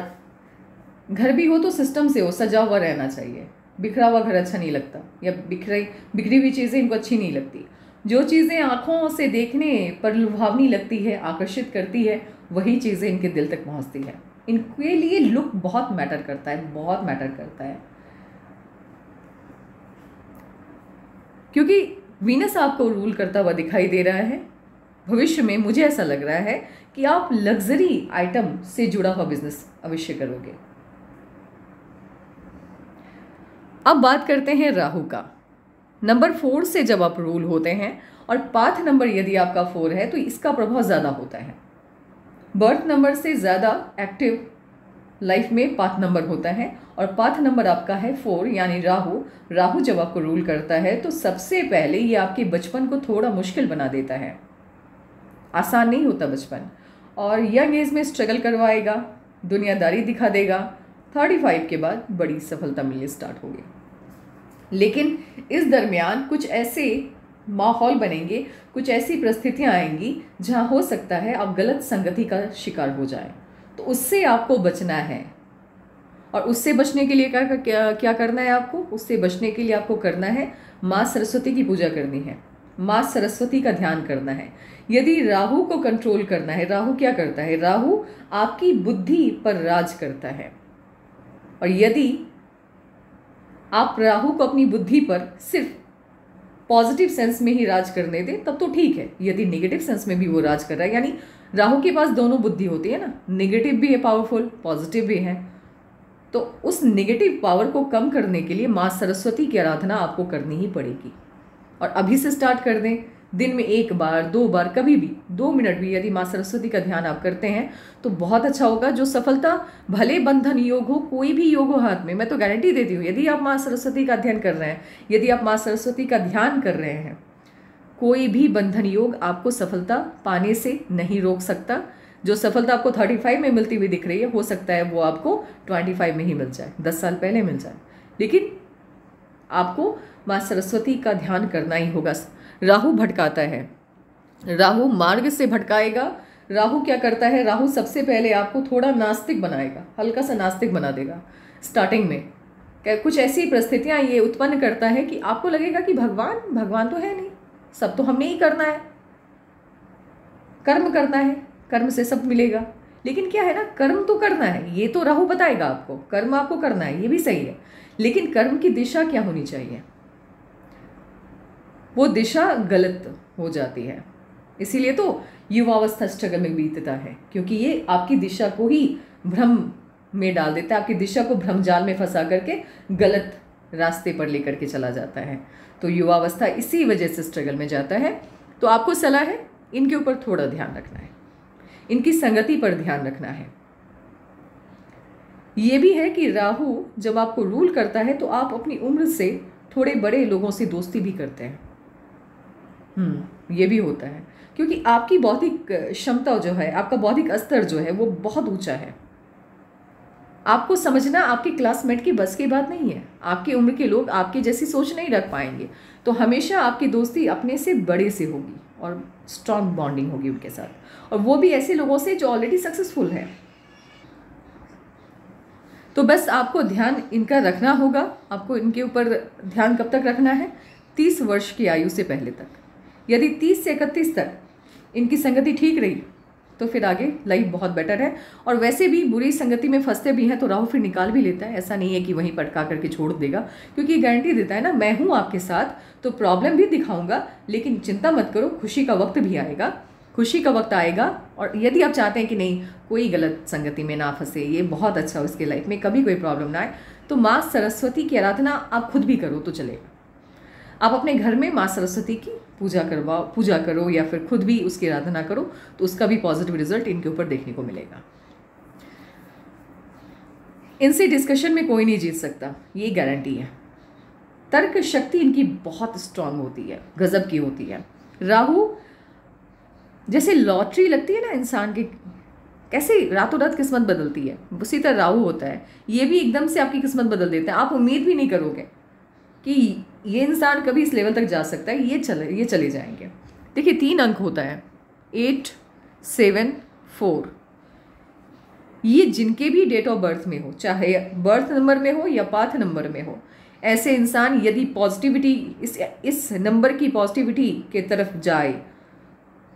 घर भी हो तो सिस्टम से हो, सजा हुआ रहना चाहिए। बिखरा हुआ घर अच्छा नहीं लगता, या बिखरी हुई चीज़ें इनको अच्छी नहीं लगती। जो चीज़ें आँखों से देखने पर लुभावनी लगती है, आकर्षित करती है, वही चीज़ें इनके दिल तक पहुँचती है। इनके लिए लुक बहुत मैटर करता है, बहुत मैटर करता है, क्योंकि वीनस आपको रूल करता हुआ दिखाई दे रहा है। भविष्य में मुझे ऐसा लग रहा है कि आप लग्जरी आइटम से जुड़ा हुआ बिजनेस अवश्य करोगे। अब बात करते हैं राहु का। नंबर 4 से जब आप रूल होते हैं और पाथ नंबर यदि आपका 4 है तो इसका प्रभाव ज़्यादा होता है। बर्थ नंबर से ज़्यादा एक्टिव लाइफ में पाथ नंबर होता है और पाथ नंबर आपका है 4 यानी राहु। राहु जब आपको रूल करता है तो सबसे पहले ये आपके बचपन को थोड़ा मुश्किल बना देता है, आसान नहीं होता बचपन, और यंग एज में स्ट्रगल करवाएगा, दुनियादारी दिखा देगा। 35 के बाद बड़ी सफलता मिलनी स्टार्ट होगी। लेकिन इस दरमियान कुछ ऐसे माहौल बनेंगे, कुछ ऐसी परिस्थितियां आएंगी जहां हो सकता है आप गलत संगति का शिकार हो जाए, तो उससे आपको बचना है। और उससे बचने के लिए क्या करना है आपको? उससे बचने के लिए आपको करना है माँ सरस्वती की पूजा करनी है, माँ सरस्वती का ध्यान करना है। यदि राहु को कंट्रोल करना है, राहु क्या करता है? राहु आपकी बुद्धि पर राज करता है, और यदि आप राहु को अपनी बुद्धि पर सिर्फ पॉजिटिव सेंस में ही राज करने दें तब तो ठीक है। यदि नेगेटिव सेंस में भी वो राज कर रहा है, यानी राहु के पास दोनों बुद्धि होती है ना, नेगेटिव भी है पावरफुल, पॉजिटिव भी है, तो उस नेगेटिव पावर को कम करने के लिए माँ सरस्वती की आराधना आपको करनी ही पड़ेगी। और अभी से स्टार्ट कर दें, दिन में 1 बार 2 बार, कभी भी 2 मिनट भी यदि माँ सरस्वती का ध्यान आप करते हैं तो बहुत अच्छा होगा। जो सफलता, भले बंधन योग हो, कोई भी योग हो हाथ में, मैं तो गारंटी देती हूँ, यदि आप माँ सरस्वती का अध्ययन कर रहे हैं, यदि आप माँ सरस्वती का ध्यान कर रहे हैं, कोई भी बंधन योग आपको सफलता पाने से नहीं रोक सकता। जो सफलता आपको 35 में मिलती हुई दिख रही है, हो सकता है वो आपको 25 में ही मिल जाए, 10 साल पहले मिल जाए, लेकिन आपको माँ सरस्वती का ध्यान करना ही होगा। राहु भटकाता है, राहु मार्ग से भटकाएगा। राहु क्या करता है? राहु सबसे पहले आपको थोड़ा नास्तिक बनाएगा, हल्का सा नास्तिक बना देगा स्टार्टिंग में। कुछ ऐसी परिस्थितियां ये उत्पन्न करता है कि आपको लगेगा कि भगवान तो है नहीं, सब तो हमने ही करना है, कर्म करना है, कर्म से सब मिलेगा। लेकिन क्या है ना, कर्म तो करना है, ये तो राहु बताएगा आपको, कर्म आपको करना है, ये भी सही है, लेकिन कर्म की दिशा क्या होनी चाहिए? वो दिशा गलत हो जाती है। इसीलिए तो युवावस्था स्ट्रगल में बीतता है, क्योंकि ये आपकी दिशा को ही भ्रम में डाल देता है, आपकी दिशा को भ्रमजाल में फंसा करके गलत रास्ते पर लेकर के चला जाता है। तो युवावस्था इसी वजह से स्ट्रगल में जाता है। तो आपको सलाह है, इनके ऊपर थोड़ा ध्यान रखना है, इनकी संगति पर ध्यान रखना है। ये भी है कि राहु जब आपको रूल करता है तो आप अपनी उम्र से थोड़े बड़े लोगों से दोस्ती भी करते हैं। ये भी होता है, क्योंकि आपकी बौद्धिक क्षमता जो है, आपका बौद्धिक स्तर जो है वो बहुत ऊंचा है। आपको समझना आपके क्लासमेट की बस की बात नहीं है। आपकी उम्र के लोग आपकी जैसी सोच नहीं रख पाएंगे, तो हमेशा आपकी दोस्ती अपने से बड़े से होगी और स्ट्रॉन्ग बॉन्डिंग होगी उनके साथ, और वो भी ऐसे लोगों से जो ऑलरेडी सक्सेसफुल है। तो बस आपको ध्यान इनका रखना होगा। आपको इनके ऊपर ध्यान कब तक रखना है? 30 वर्ष की आयु से पहले तक। यदि 30 से 31 तक इनकी संगति ठीक रही तो फिर आगे लाइफ बहुत बेटर है। और वैसे भी बुरी संगति में फंसते भी हैं तो राहु फिर निकाल भी लेता है, ऐसा नहीं है कि वहीं पटका करके छोड़ देगा, क्योंकि ये गारंटी देता है ना, मैं हूँ आपके साथ, तो प्रॉब्लम भी दिखाऊंगा, लेकिन चिंता मत करो, खुशी का वक्त भी आएगा, खुशी का वक्त आएगा। और यदि आप चाहते हैं कि नहीं, कोई गलत संगति में ना फंसे, ये बहुत अच्छा हो इसके लाइफ में, कभी कोई प्रॉब्लम ना आए, तो माँ सरस्वती की आराधना आप खुद भी करो तो चलेगा। आप अपने घर में माँ सरस्वती की पूजा करो या फिर खुद भी उसकी आराधना करो, तो उसका भी पॉजिटिव रिजल्ट इनके ऊपर देखने को मिलेगा। इनसे डिस्कशन में कोई नहीं जीत सकता, ये गारंटी है। तर्क शक्ति इनकी बहुत स्ट्रांग होती है, गजब की होती है। राहु जैसे लॉटरी लगती है ना इंसान की, कैसे रातों रात किस्मत बदलती है, उसी तरह राहु होता है, ये भी एकदम से आपकी किस्मत बदल देता है। आप उम्मीद भी नहीं करोगे कि ये इंसान कभी इस लेवल तक जा सकता है, ये चले जाएंगे। देखिए 3 अंक होता है, 8, 7, 4। ये जिनके भी डेट ऑफ बर्थ में हो, चाहे बर्थ नंबर में हो या पाथ नंबर में हो, ऐसे इंसान यदि पॉजिटिविटी, इस नंबर की पॉजिटिविटी के तरफ जाए,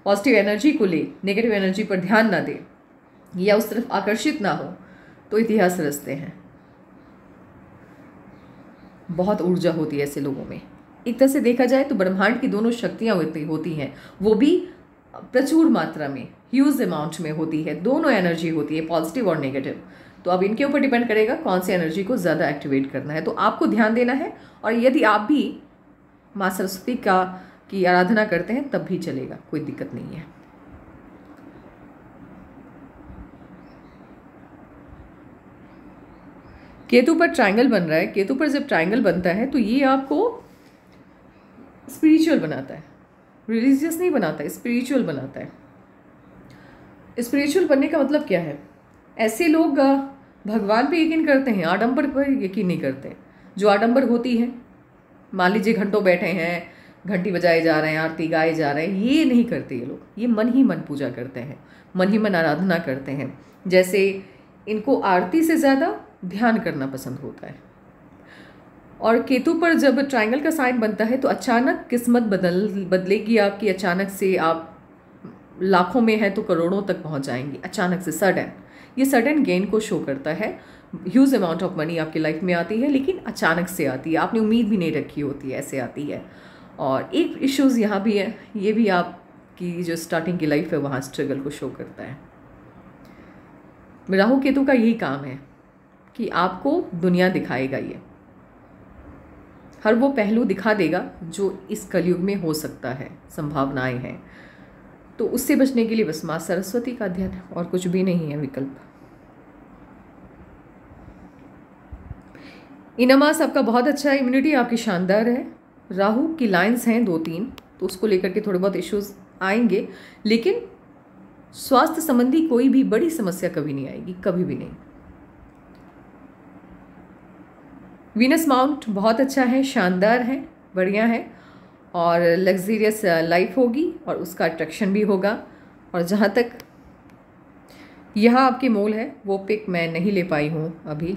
पॉजिटिव एनर्जी को ले, नेगेटिव एनर्जी पर ध्यान ना दे या उस तरफ आकर्षित ना हो, तो इतिहास रचते हैं। बहुत ऊर्जा होती है ऐसे लोगों में। एक तरह से देखा जाए तो ब्रह्मांड की दोनों शक्तियाँ होती हैं, वो भी प्रचुर मात्रा में, ह्यूज अमाउंट में होती है, दोनों एनर्जी होती है, पॉजिटिव और नेगेटिव। तो अब इनके ऊपर डिपेंड करेगा कौन सी एनर्जी को ज़्यादा एक्टिवेट करना है, तो आपको ध्यान देना है। और यदि आप भी माँ सरस्वती की आराधना करते हैं तब भी चलेगा, कोई दिक्कत नहीं है। केतु पर ट्रायंगल बन रहा है। केतु पर जब ट्रायंगल बनता है तो ये आपको स्पिरिचुअल बनाता है, रिलीजियस नहीं बनाता है, स्पिरिचुअल बनाता है। स्पिरिचुअल बनने का मतलब क्या है? ऐसे लोग भगवान पे यकीन करते हैं, आडंबर पर यकीन नहीं करते। जो आडंबर होती है, मान लीजिए घंटों बैठे हैं, घंटी बजाए जा रहे हैं, आरती गाए जा रहे हैं, ये नहीं करते ये लोग। ये मन ही मन पूजा करते हैं, मन ही मन आराधना करते हैं। जैसे इनको आरती से ज़्यादा ध्यान करना पसंद होता है। और केतु पर जब ट्रायंगल का साइन बनता है तो अचानक किस्मत बदलेगी आपकी। अचानक से आप लाखों में है तो करोड़ों तक पहुंच जाएंगी, अचानक से, सडन। ये सडन गेन को शो करता है। ह्यूज अमाउंट ऑफ मनी आपकी लाइफ में आती है, लेकिन अचानक से आती है, आपने उम्मीद भी नहीं रखी होती है, ऐसे आती है। और एक इश्यूज़ यहाँ भी है, ये भी आपकी जो स्टार्टिंग की लाइफ है वहाँ स्ट्रगल को शो करता है। राहु केतु का यही काम है कि आपको दुनिया दिखाएगा, ये हर वो पहलू दिखा देगा जो इस कलयुग में हो सकता है, संभावनाएं हैं। तो उससे बचने के लिए बस माँ सरस्वती का ध्यान, और कुछ भी नहीं है विकल्प। इनमास आपका बहुत अच्छा है, इम्यूनिटी आपकी शानदार है। राहु की लाइंस हैं 2-3, तो उसको लेकर के थोड़े बहुत इश्यूज आएंगे, लेकिन स्वास्थ्य संबंधी कोई भी बड़ी समस्या कभी नहीं आएगी, कभी भी नहीं। वीनस माउंट बहुत अच्छा है, शानदार है, बढ़िया है, और लग्जरियस लाइफ होगी और उसका अट्रैक्शन भी होगा। और जहाँ तक यहाँ आपके मोल है वो पिक मैं नहीं ले पाई हूँ अभी,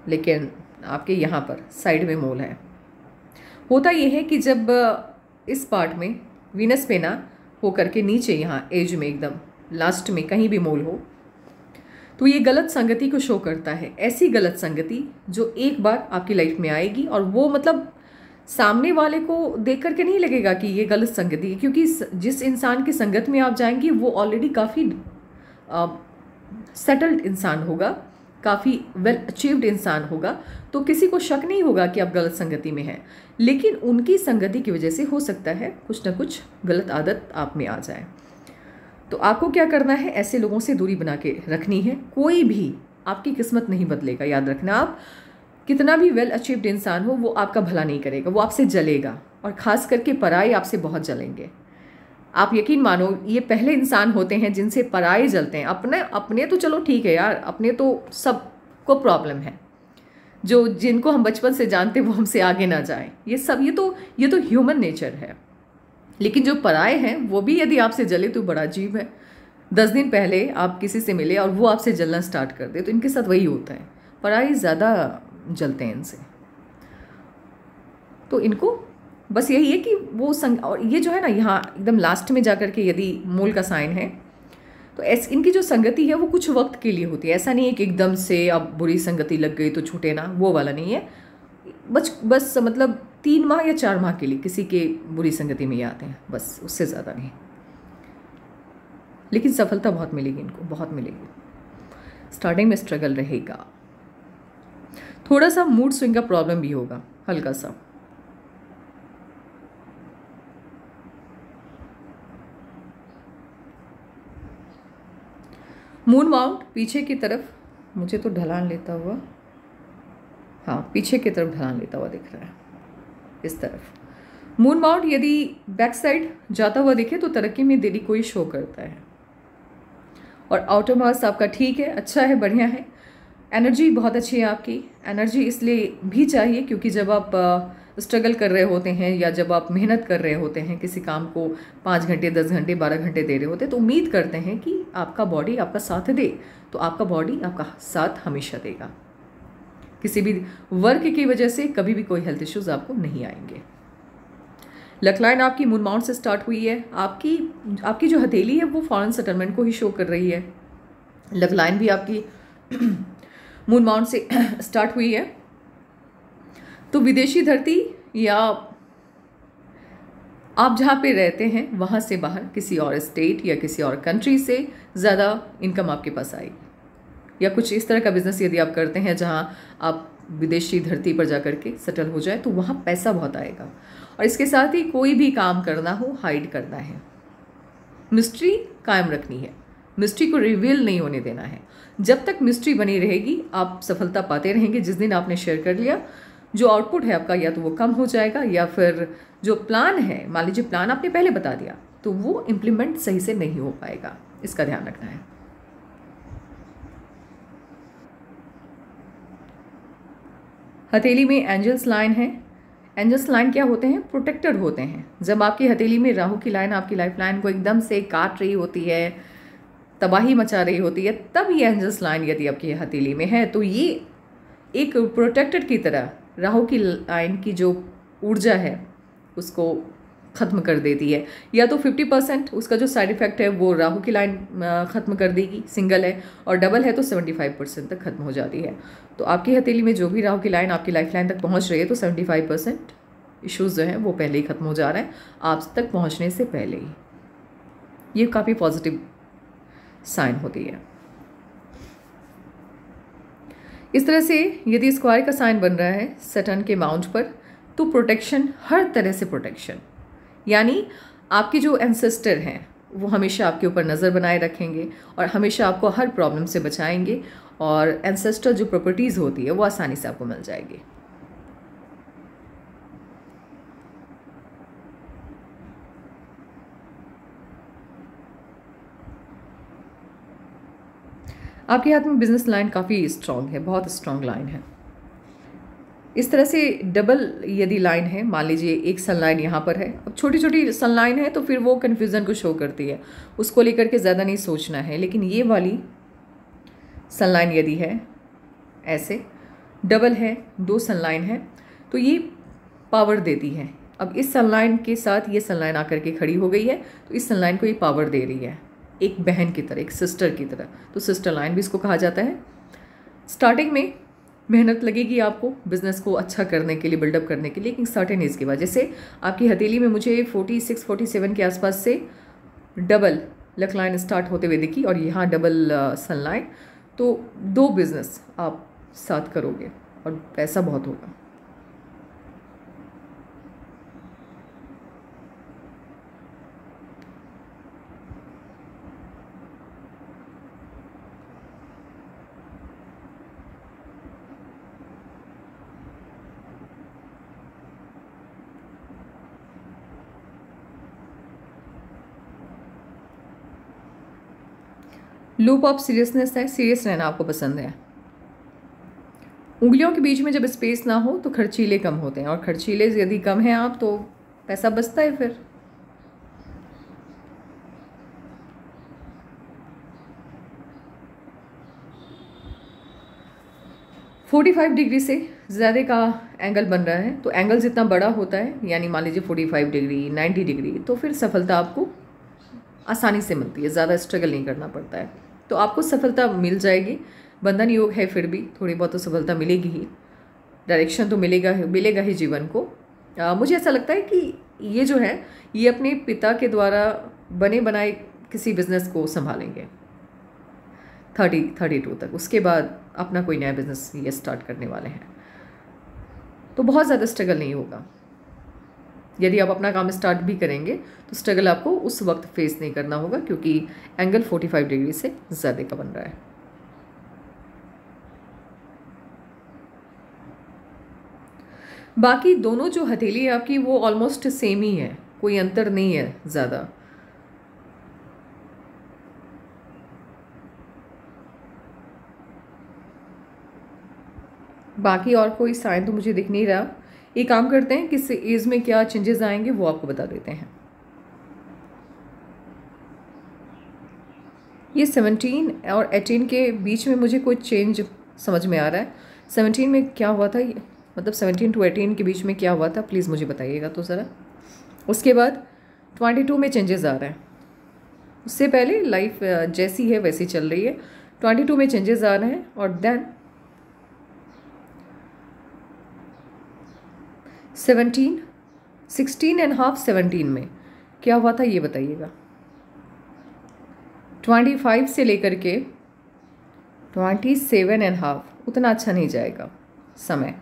लेकिन आपके यहाँ पर साइड में मोल है। होता ये है कि जब इस पार्ट में वीनस पे ना हो करके नीचे यहाँ एज में एकदम लास्ट में कहीं भी मोल हो तो ये गलत संगति को शो करता है। ऐसी गलत संगति जो एक बार आपकी लाइफ में आएगी, और वो मतलब सामने वाले को देख करके नहीं लगेगा कि ये गलत संगति है, क्योंकि जिस इंसान की संगत में आप जाएंगी वो ऑलरेडी काफ़ी सेटल्ड इंसान होगा, काफ़ी वेल अचीव्ड इंसान होगा, तो किसी को शक नहीं होगा कि आप गलत संगति में हैं। लेकिन उनकी संगति की वजह से हो सकता है कुछ ना कुछ गलत आदत आप में आ जाए। तो आपको क्या करना है? ऐसे लोगों से दूरी बना के रखनी है। कोई भी आपकी किस्मत नहीं बदलेगा, याद रखना। आप कितना भी वेल अचीव्ड इंसान हो, वो आपका भला नहीं करेगा, वो आपसे जलेगा, और ख़ास करके पराये आपसे बहुत जलेंगे। आप यकीन मानो, ये पहले इंसान होते हैं जिनसे पराये जलते हैं। अपने तो चलो ठीक है यार, अपने तो सबको प्रॉब्लम है, जो जिनको हम बचपन से जानते हैं वो हमसे आगे ना जाए, ये सब ये तो ह्यूमन नेचर है। लेकिन जो पराये हैं वो भी यदि आपसे जले तो बड़ा अजीब है। 10 दिन पहले आप किसी से मिले और वो आपसे जलना स्टार्ट कर दे, तो इनके साथ वही होता है, पराये ज़्यादा जलते हैं इनसे। तो इनको बस यही है कि वो और ये जो है ना, यहाँ एकदम लास्ट में जाकर के यदि मूल का साइन है तो इनकी जो संगति है वो कुछ वक्त के लिए होती है। ऐसा नहीं है कि एकदम से अब बुरी संगति लग गई तो छूटे ना, वो वाला नहीं है। बस मतलब 3 माह या 4 माह के लिए किसी के बुरी संगति में ये आते हैं, बस, उससे ज़्यादा नहीं। लेकिन सफलता बहुत मिलेगी इनको, बहुत मिलेगी। स्टार्टिंग में स्ट्रगल रहेगा, थोड़ा सा मूड स्विंग का प्रॉब्लम भी होगा, हल्का सा। मून माउंट पीछे की तरफ, मुझे तो ढलान लेता हुआ, हाँ पीछे की तरफ ढलान लेता हुआ दिख रहा है, इस तरफ। मून माउंट यदि बैक साइड जाता हुआ दिखे तो तरक्की में देरी को ही शो करता है। और आउटर मास आपका ठीक है, अच्छा है, बढ़िया है। एनर्जी बहुत अच्छी है आपकी। एनर्जी इसलिए भी चाहिए क्योंकि जब आप स्ट्रगल कर रहे होते हैं या जब आप मेहनत कर रहे होते हैं, किसी काम को 5 घंटे 10 घंटे 12 घंटे दे रहे होते हैं, तो उम्मीद करते हैं कि आपका बॉडी आपका साथ दे, तो आपका बॉडी आपका साथ हमेशा देगा। किसी भी वर्क की वजह से कभी भी कोई हेल्थ इश्यूज आपको नहीं आएंगे। लक लाइन आपकी मून माउंट से स्टार्ट हुई है। आपकी जो हथेली है वो फॉरेन सेटलमेंट को ही शो कर रही है। लक लाइन भी आपकी मून माउंट से स्टार्ट हुई है। तो विदेशी धरती या आप जहाँ पे रहते हैं वहाँ से बाहर किसी और स्टेट या किसी और कंट्री से ज़्यादा इनकम आपके पास आएगी। या कुछ इस तरह का बिजनेस यदि आप करते हैं जहाँ आप विदेशी धरती पर जाकर के सेटल हो जाए तो वहाँ पैसा बहुत आएगा। और इसके साथ ही कोई भी काम करना हो, हाइड करना है, मिस्ट्री कायम रखनी है, मिस्ट्री को रिवील नहीं होने देना है। जब तक मिस्ट्री बनी रहेगी आप सफलता पाते रहेंगे। जिस दिन आपने शेयर कर लिया, जो आउटपुट है आपका या तो वो कम हो जाएगा, या फिर जो प्लान है, मान लीजिए प्लान आपने पहले बता दिया, तो वो इम्प्लीमेंट सही से नहीं हो पाएगा। इसका ध्यान रखना है। हथेली में एंजल्स लाइन है। एंजल्स लाइन क्या होते हैं? प्रोटेक्टर होते हैं। जब आपकी हथेली में राहु की लाइन आपकी लाइफ लाइन को एकदम से काट रही होती है, तबाही मचा रही होती है, तब ये एंजल्स लाइन यदि आपकी हथेली में है तो ये एक प्रोटेक्टर की तरह राहु की लाइन की जो ऊर्जा है उसको ख़त्म कर देती है। या तो 50% उसका जो साइड इफ़ेक्ट है वो राहु की लाइन ख़त्म कर देगी, सिंगल है, और डबल है तो 75% तक ख़त्म हो जाती है। तो आपकी हथेली में जो भी राहु की लाइन आपकी लाइफ लाइन तक पहुंच रही है तो 75% इश्यूज़ जो हैं वो पहले ही ख़त्म हो जा रहा है आप तक पहुंचने से पहले ही। ये काफ़ी पॉजिटिव साइन होती है। इस तरह से यदि स्क्वायर का साइन बन रहा है सैटर्न के माउंट पर, तो प्रोटेक्शन, हर तरह से प्रोटेक्शन, यानी आपके जो एंसेस्टर हैं वो हमेशा आपके ऊपर नज़र बनाए रखेंगे और हमेशा आपको हर प्रॉब्लम से बचाएंगे, और एंसेस्टर जो प्रॉपर्टीज़ होती है वो आसानी से आपको मिल जाएगी। आपके हाथ में बिजनेस लाइन काफ़ी स्ट्रॉन्ग है, बहुत स्ट्रॉन्ग लाइन है। इस तरह से डबल यदि लाइन है, मान लीजिए एक सन लाइन यहाँ पर है, अब छोटी छोटी सन लाइन है तो फिर वो कन्फ्यूज़न को शो करती है, उसको लेकर के ज़्यादा नहीं सोचना है। लेकिन ये वाली सन लाइन यदि है ऐसे डबल है, 2 सन लाइन है, तो ये पावर देती है। अब इस सन लाइन के साथ ये सन लाइन आकर के खड़ी हो गई है, तो इस सन लाइन को ये पावर दे रही है, एक बहन की तरह, एक सिस्टर की तरह। तो सिस्टर लाइन भी इसको कहा जाता है। स्टार्टिंग में मेहनत लगेगी आपको बिज़नेस को अच्छा करने के लिए, बिल्डअप करने के लिए, लेकिन सर्टेन एज के बाद, जैसे आपकी हथेली में मुझे 46-47 के आसपास से डबल लक लाइन स्टार्ट होते हुए दिखी और यहाँ डबल सन लाइन, तो 2 बिज़नेस आप साथ करोगे और पैसा बहुत होगा। लूप ऑफ सीरियसनेस है, सीरियस रहना आपको पसंद है। उंगलियों के बीच में जब स्पेस ना हो तो खर्चीले कम होते हैं, और खर्चीले यदि कम हैं आप तो पैसा बचता है। फिर (45 डिग्री से ज़्यादा का एंगल बन रहा है, तो एंगल जितना बड़ा होता है, यानी मान लीजिए 45 डिग्री, 90 डिग्री, तो फिर सफलता आपको आसानी से मिलती है, ज़्यादा स्ट्रगल नहीं करना पड़ता है, तो आपको सफलता मिल जाएगी। बंधन योग है, फिर भी थोड़ी बहुत तो सफलता मिलेगी ही, डायरेक्शन तो मिलेगा ही जीवन को। मुझे ऐसा लगता है कि ये जो है ये अपने पिता के द्वारा बने बनाए किसी बिज़नेस को संभालेंगे 32 तक, उसके बाद अपना कोई नया बिज़नेस ये स्टार्ट करने वाले हैं, तो बहुत ज़्यादा स्ट्रगल नहीं होगा। यदि आप अपना काम स्टार्ट भी करेंगे तो स्ट्रगल आपको उस वक्त फेस नहीं करना होगा, क्योंकि एंगल 45 डिग्री से ज़्यादा का बन रहा है। बाकी दोनों जो हथेली है आपकी वो ऑलमोस्ट सेम ही है, कोई अंतर नहीं है ज़्यादा। बाकी और कोई साइन तो मुझे दिख नहीं रहा। एक काम करते हैं, किस एज में क्या चेंजेस आएंगे वो आपको बता देते हैं। ये 17 और 18 के बीच में मुझे कोई चेंज समझ में आ रहा है। 17 में क्या हुआ था, मतलब 17 to 18 के बीच में क्या हुआ था, प्लीज़ मुझे बताइएगा तो ज़रा। उसके बाद 22 में चेंजेस आ रहा है, उससे पहले लाइफ जैसी है वैसी चल रही है, 22 में चेंजेस आ रहे हैं। और देन 16.5-17 में क्या हुआ था ये बताइएगा। 25 से लेकर के 27.5 उतना अच्छा नहीं जाएगा, समय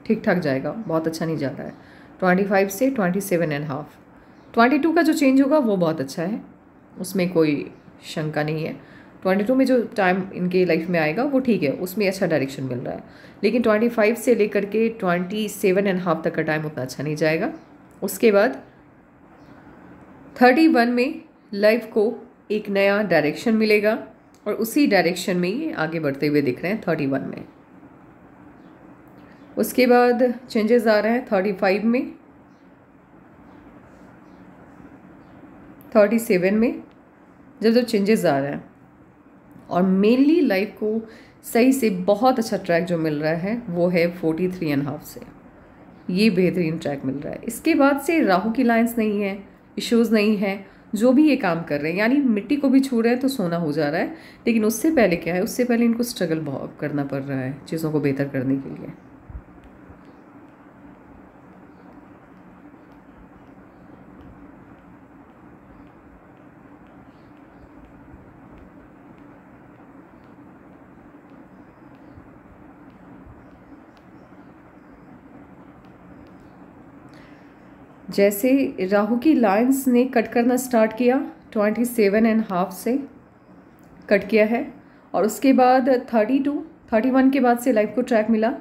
ठीक ठाक जाएगा, बहुत अच्छा नहीं जा रहा है। 25 से 27.5, 22 का जो चेंज होगा वो बहुत अच्छा है, उसमें कोई शंका नहीं है। 22 में जो टाइम इनके लाइफ में आएगा वो ठीक है, उसमें अच्छा डायरेक्शन मिल रहा है। लेकिन 25 से लेकर के 27.5 तक का टाइम उतना अच्छा नहीं जाएगा। उसके बाद 31 में लाइफ को एक नया डायरेक्शन मिलेगा और उसी डायरेक्शन में ये आगे बढ़ते हुए दिख रहे हैं 31 में। उसके बाद चेंजेस आ रहे हैं 35 में, 37 में, जब चेंजेस आ रहे हैं। और मेनली लाइफ को सही से बहुत अच्छा ट्रैक जो मिल रहा है वो है 43.5 से, ये बेहतरीन ट्रैक मिल रहा है। इसके बाद से राहु की लाइंस नहीं है, इश्यूज़ नहीं है, जो भी ये काम कर रहे हैं, यानी मिट्टी को भी छू रहे हैं तो सोना हो जा रहा है। लेकिन उससे पहले क्या है, उससे पहले इनको स्ट्रगल बहुत करना पड़ रहा है चीज़ों को बेहतर करने के लिए। जैसे राहु की लाइंस ने कट करना स्टार्ट किया 27.5 से कट किया है, और उसके बाद 31 के बाद से लाइफ को ट्रैक मिला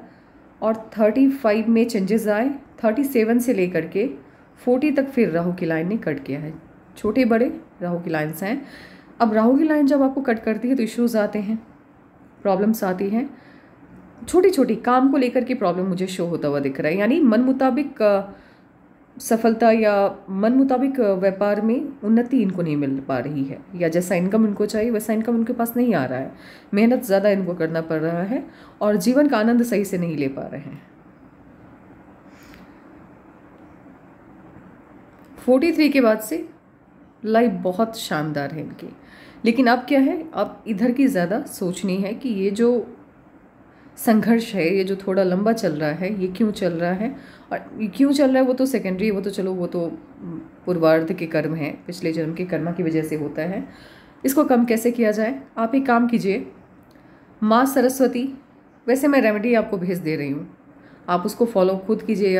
और 35 में चेंजेस आए। 37 से लेकर के 40 तक फिर राहु की लाइन ने कट किया है। छोटे बड़े राहु की लाइन्स हैं। अब राहु की लाइन जब आपको कट करती है तो इश्यूज आते हैं, प्रॉब्लम्स आती हैं, छोटी छोटी काम को लेकर के प्रॉब्लम मुझे शो होता हुआ दिख रहा है। यानी मन मुताबिक सफलता या मन मुताबिक व्यापार में उन्नति इनको नहीं मिल पा रही है, या जैसा इनकम इनको चाहिए वैसा इनकम उनके पास नहीं आ रहा है। मेहनत ज़्यादा इनको करना पड़ रहा है और जीवन का आनंद सही से नहीं ले पा रहे हैं। 43 के बाद से लाइफ बहुत शानदार है इनकी। लेकिन अब क्या है, अब इधर की ज़्यादा सोचनी है कि ये जो संघर्ष है, ये जो थोड़ा लंबा चल रहा है, ये क्यों चल रहा है। और क्यों चल रहा है वो तो सेकेंडरी, वो तो चलो वो तो पूर्वार्ध के कर्म हैं, पिछले जन्म के कर्म की वजह से होता है। इसको कम कैसे किया जाए, आप एक काम कीजिए, माँ सरस्वती, वैसे मैं रेमेडी आपको भेज दे रही हूँ, आप उसको फॉलो खुद कीजिए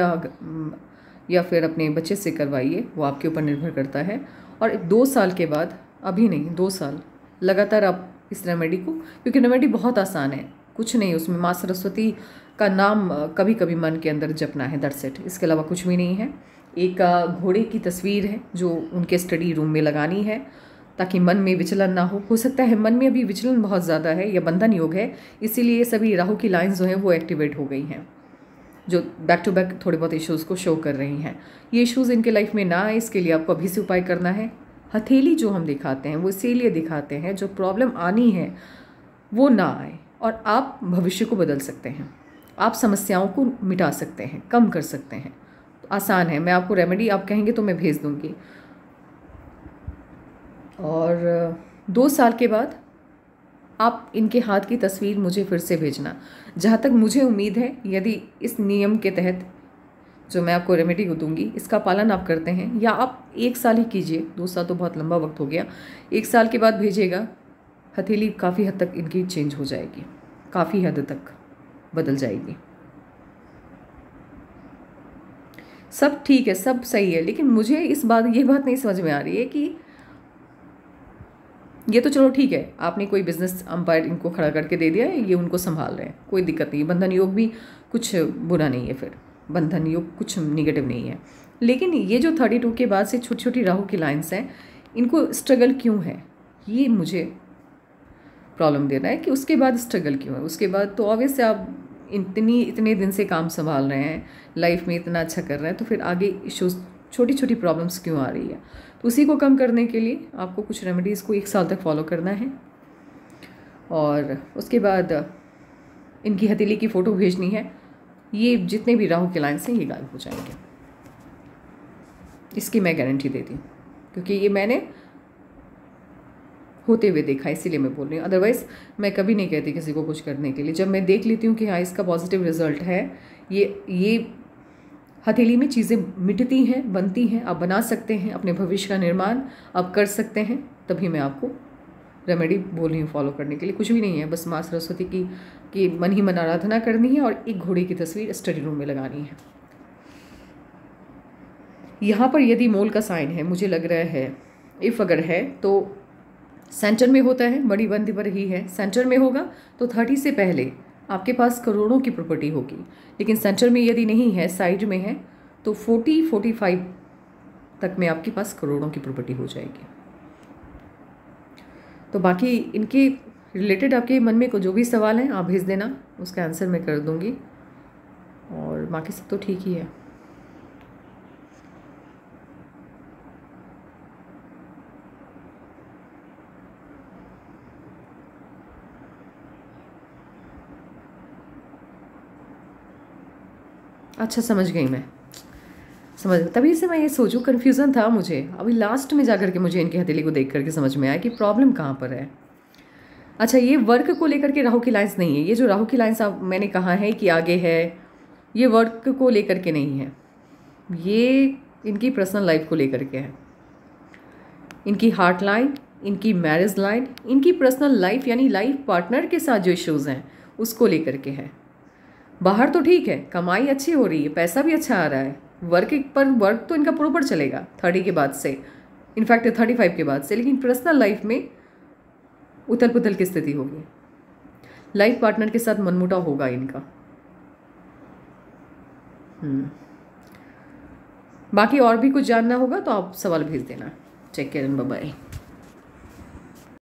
या फिर अपने बच्चे से करवाइए, वो आपके ऊपर निर्भर करता है। और 2 साल के बाद, अभी नहीं 2 साल लगातार आप इस रेमेडी को, क्योंकि रेमेडी बहुत आसान है, कुछ नहीं उसमें, माँ सरस्वती का नाम कभी कभी मन के अंदर जपना है, दैट्स इट, इसके अलावा कुछ भी नहीं है। एक घोड़े की तस्वीर है जो उनके स्टडी रूम में लगानी है ताकि मन में विचलन ना हो सकता है मन में अभी विचलन बहुत ज़्यादा है या बंधन योग है, इसीलिए सभी राहु की लाइंस जो है वो एक्टिवेट हो गई हैं, जो बैक टू बैक थोड़े बहुत इश्यूज़ को शो कर रही हैं। ये इश्यूज़ इनके लाइफ में ना आए, इसके लिए आपको अभी से उपाय करना है। हथेली जो हम दिखाते हैं वो इसीलिए दिखाते हैं, जो प्रॉब्लम आनी है वो ना आए और आप भविष्य को बदल सकते हैं, आप समस्याओं को मिटा सकते हैं, कम कर सकते हैं। तो आसान है, मैं आपको रेमेडी आप कहेंगे तो मैं भेज दूंगी। और 2 साल के बाद आप इनके हाथ की तस्वीर मुझे फिर से भेजना। जहाँ तक मुझे उम्मीद है, यदि इस नियम के तहत जो मैं आपको रेमेडी दूंगी इसका पालन आप करते हैं, या आप 1 साल ही कीजिए, 2 साल तो बहुत लंबा वक्त हो गया, 1 साल के बाद भेजिएगा, हथेली काफ़ी हद तक इनकी चेंज हो जाएगी, काफ़ी हद तक बदल जाएगी। सब ठीक है, सब सही है, लेकिन मुझे ये बात नहीं समझ में आ रही है कि ये तो चलो ठीक है, आपने कोई बिजनेस अंपायर इनको खड़ा करके दे दिया है, ये उनको संभाल रहे हैं, कोई दिक्कत नहीं, बंधन योग भी कुछ बुरा नहीं है, फिर बंधन योग कुछ निगेटिव नहीं है। लेकिन ये जो 32 के बाद से छोटी छोटी राहु की लाइन्स हैं, इनको स्ट्रगल क्यों है, ये मुझे प्रॉब्लम दे रहा है कि उसके बाद स्ट्रगल क्यों है। उसके बाद तो ऑब्वियस आप इतने दिन से काम संभाल रहे हैं, लाइफ में इतना अच्छा कर रहे हैं, तो फिर आगे इश्यूज छोटी छोटी प्रॉब्लम्स क्यों आ रही है। तो उसी को कम करने के लिए आपको कुछ रेमेडीज़ को 1 साल तक फॉलो करना है, और उसके बाद इनकी हथेली की फ़ोटो भेजनी है। ये जितने भी राहु के लाइन्स हैं ये गायब हो जाएंगे, इसकी मैं गारंटी देती हूँ, क्योंकि ये मैंने होते हुए देखा, इसीलिए मैं बोल रही हूँ। अदरवाइज़ मैं कभी नहीं कहती किसी को कुछ करने के लिए। जब मैं देख लेती हूँ कि हाँ इसका पॉजिटिव रिजल्ट है, ये हथेली में चीज़ें मिटती हैं, बनती हैं, आप बना सकते हैं, अपने भविष्य का निर्माण आप कर सकते हैं, तभी मैं आपको रेमेडी बोल रही हूँ फॉलो करने के लिए, कुछ भी नहीं है, बस माँ सरस्वती की मन ही मन आराधना करनी है और एक घोड़े की तस्वीर स्टडी रूम में लगानी है। यहाँ पर यदि मोल का साइन है, मुझे लग रहा है इफ़ अगर है तो सेंटर में होता है, बड़ी बंदी पर ही है, सेंटर में होगा तो 30 से पहले आपके पास करोड़ों की प्रॉपर्टी होगी। लेकिन सेंटर में यदि नहीं है, साइड में है, तो 40-45 तक में आपके पास करोड़ों की प्रॉपर्टी हो जाएगी। तो बाकी इनके रिलेटेड आपके मन में जो भी सवाल हैं आप भेज देना, उसका आंसर मैं कर दूंगी, और बाकी सब तो ठीक ही है। अच्छा, समझ गई मैं, समझ, तभी से मैं ये सोचूं, कन्फ्यूज़न था मुझे, अभी लास्ट में जाकर के मुझे इनकी हथेली को देख करके समझ में आया कि प्रॉब्लम कहाँ पर है। अच्छा, ये वर्क को लेकर के राहु की लाइंस नहीं है, ये जो राहु की लाइंस आप मैंने कहा है कि आगे है, ये वर्क को लेकर के नहीं है, ये इनकी पर्सनल लाइफ को लेकर के है। इनकी हार्ट लाइन, इनकी मैरिज लाइन, इनकी पर्सनल लाइफ यानी लाइफ पार्टनर के साथ जो इश्यूज़ हैं उसको लेकर के है। बाहर तो ठीक है, कमाई अच्छी हो रही है, पैसा भी अच्छा आ रहा है, वर्क तो इनका प्रॉपर चलेगा 30 के बाद से, इनफैक्ट 35 के बाद से, लेकिन पर्सनल लाइफ में उथल पुथल की स्थिति होगी, लाइफ पार्टनर के साथ मनमुटाव होगा इनका। बाकी और भी कुछ जानना होगा तो आप सवाल भेज देना। Take care and bye bye.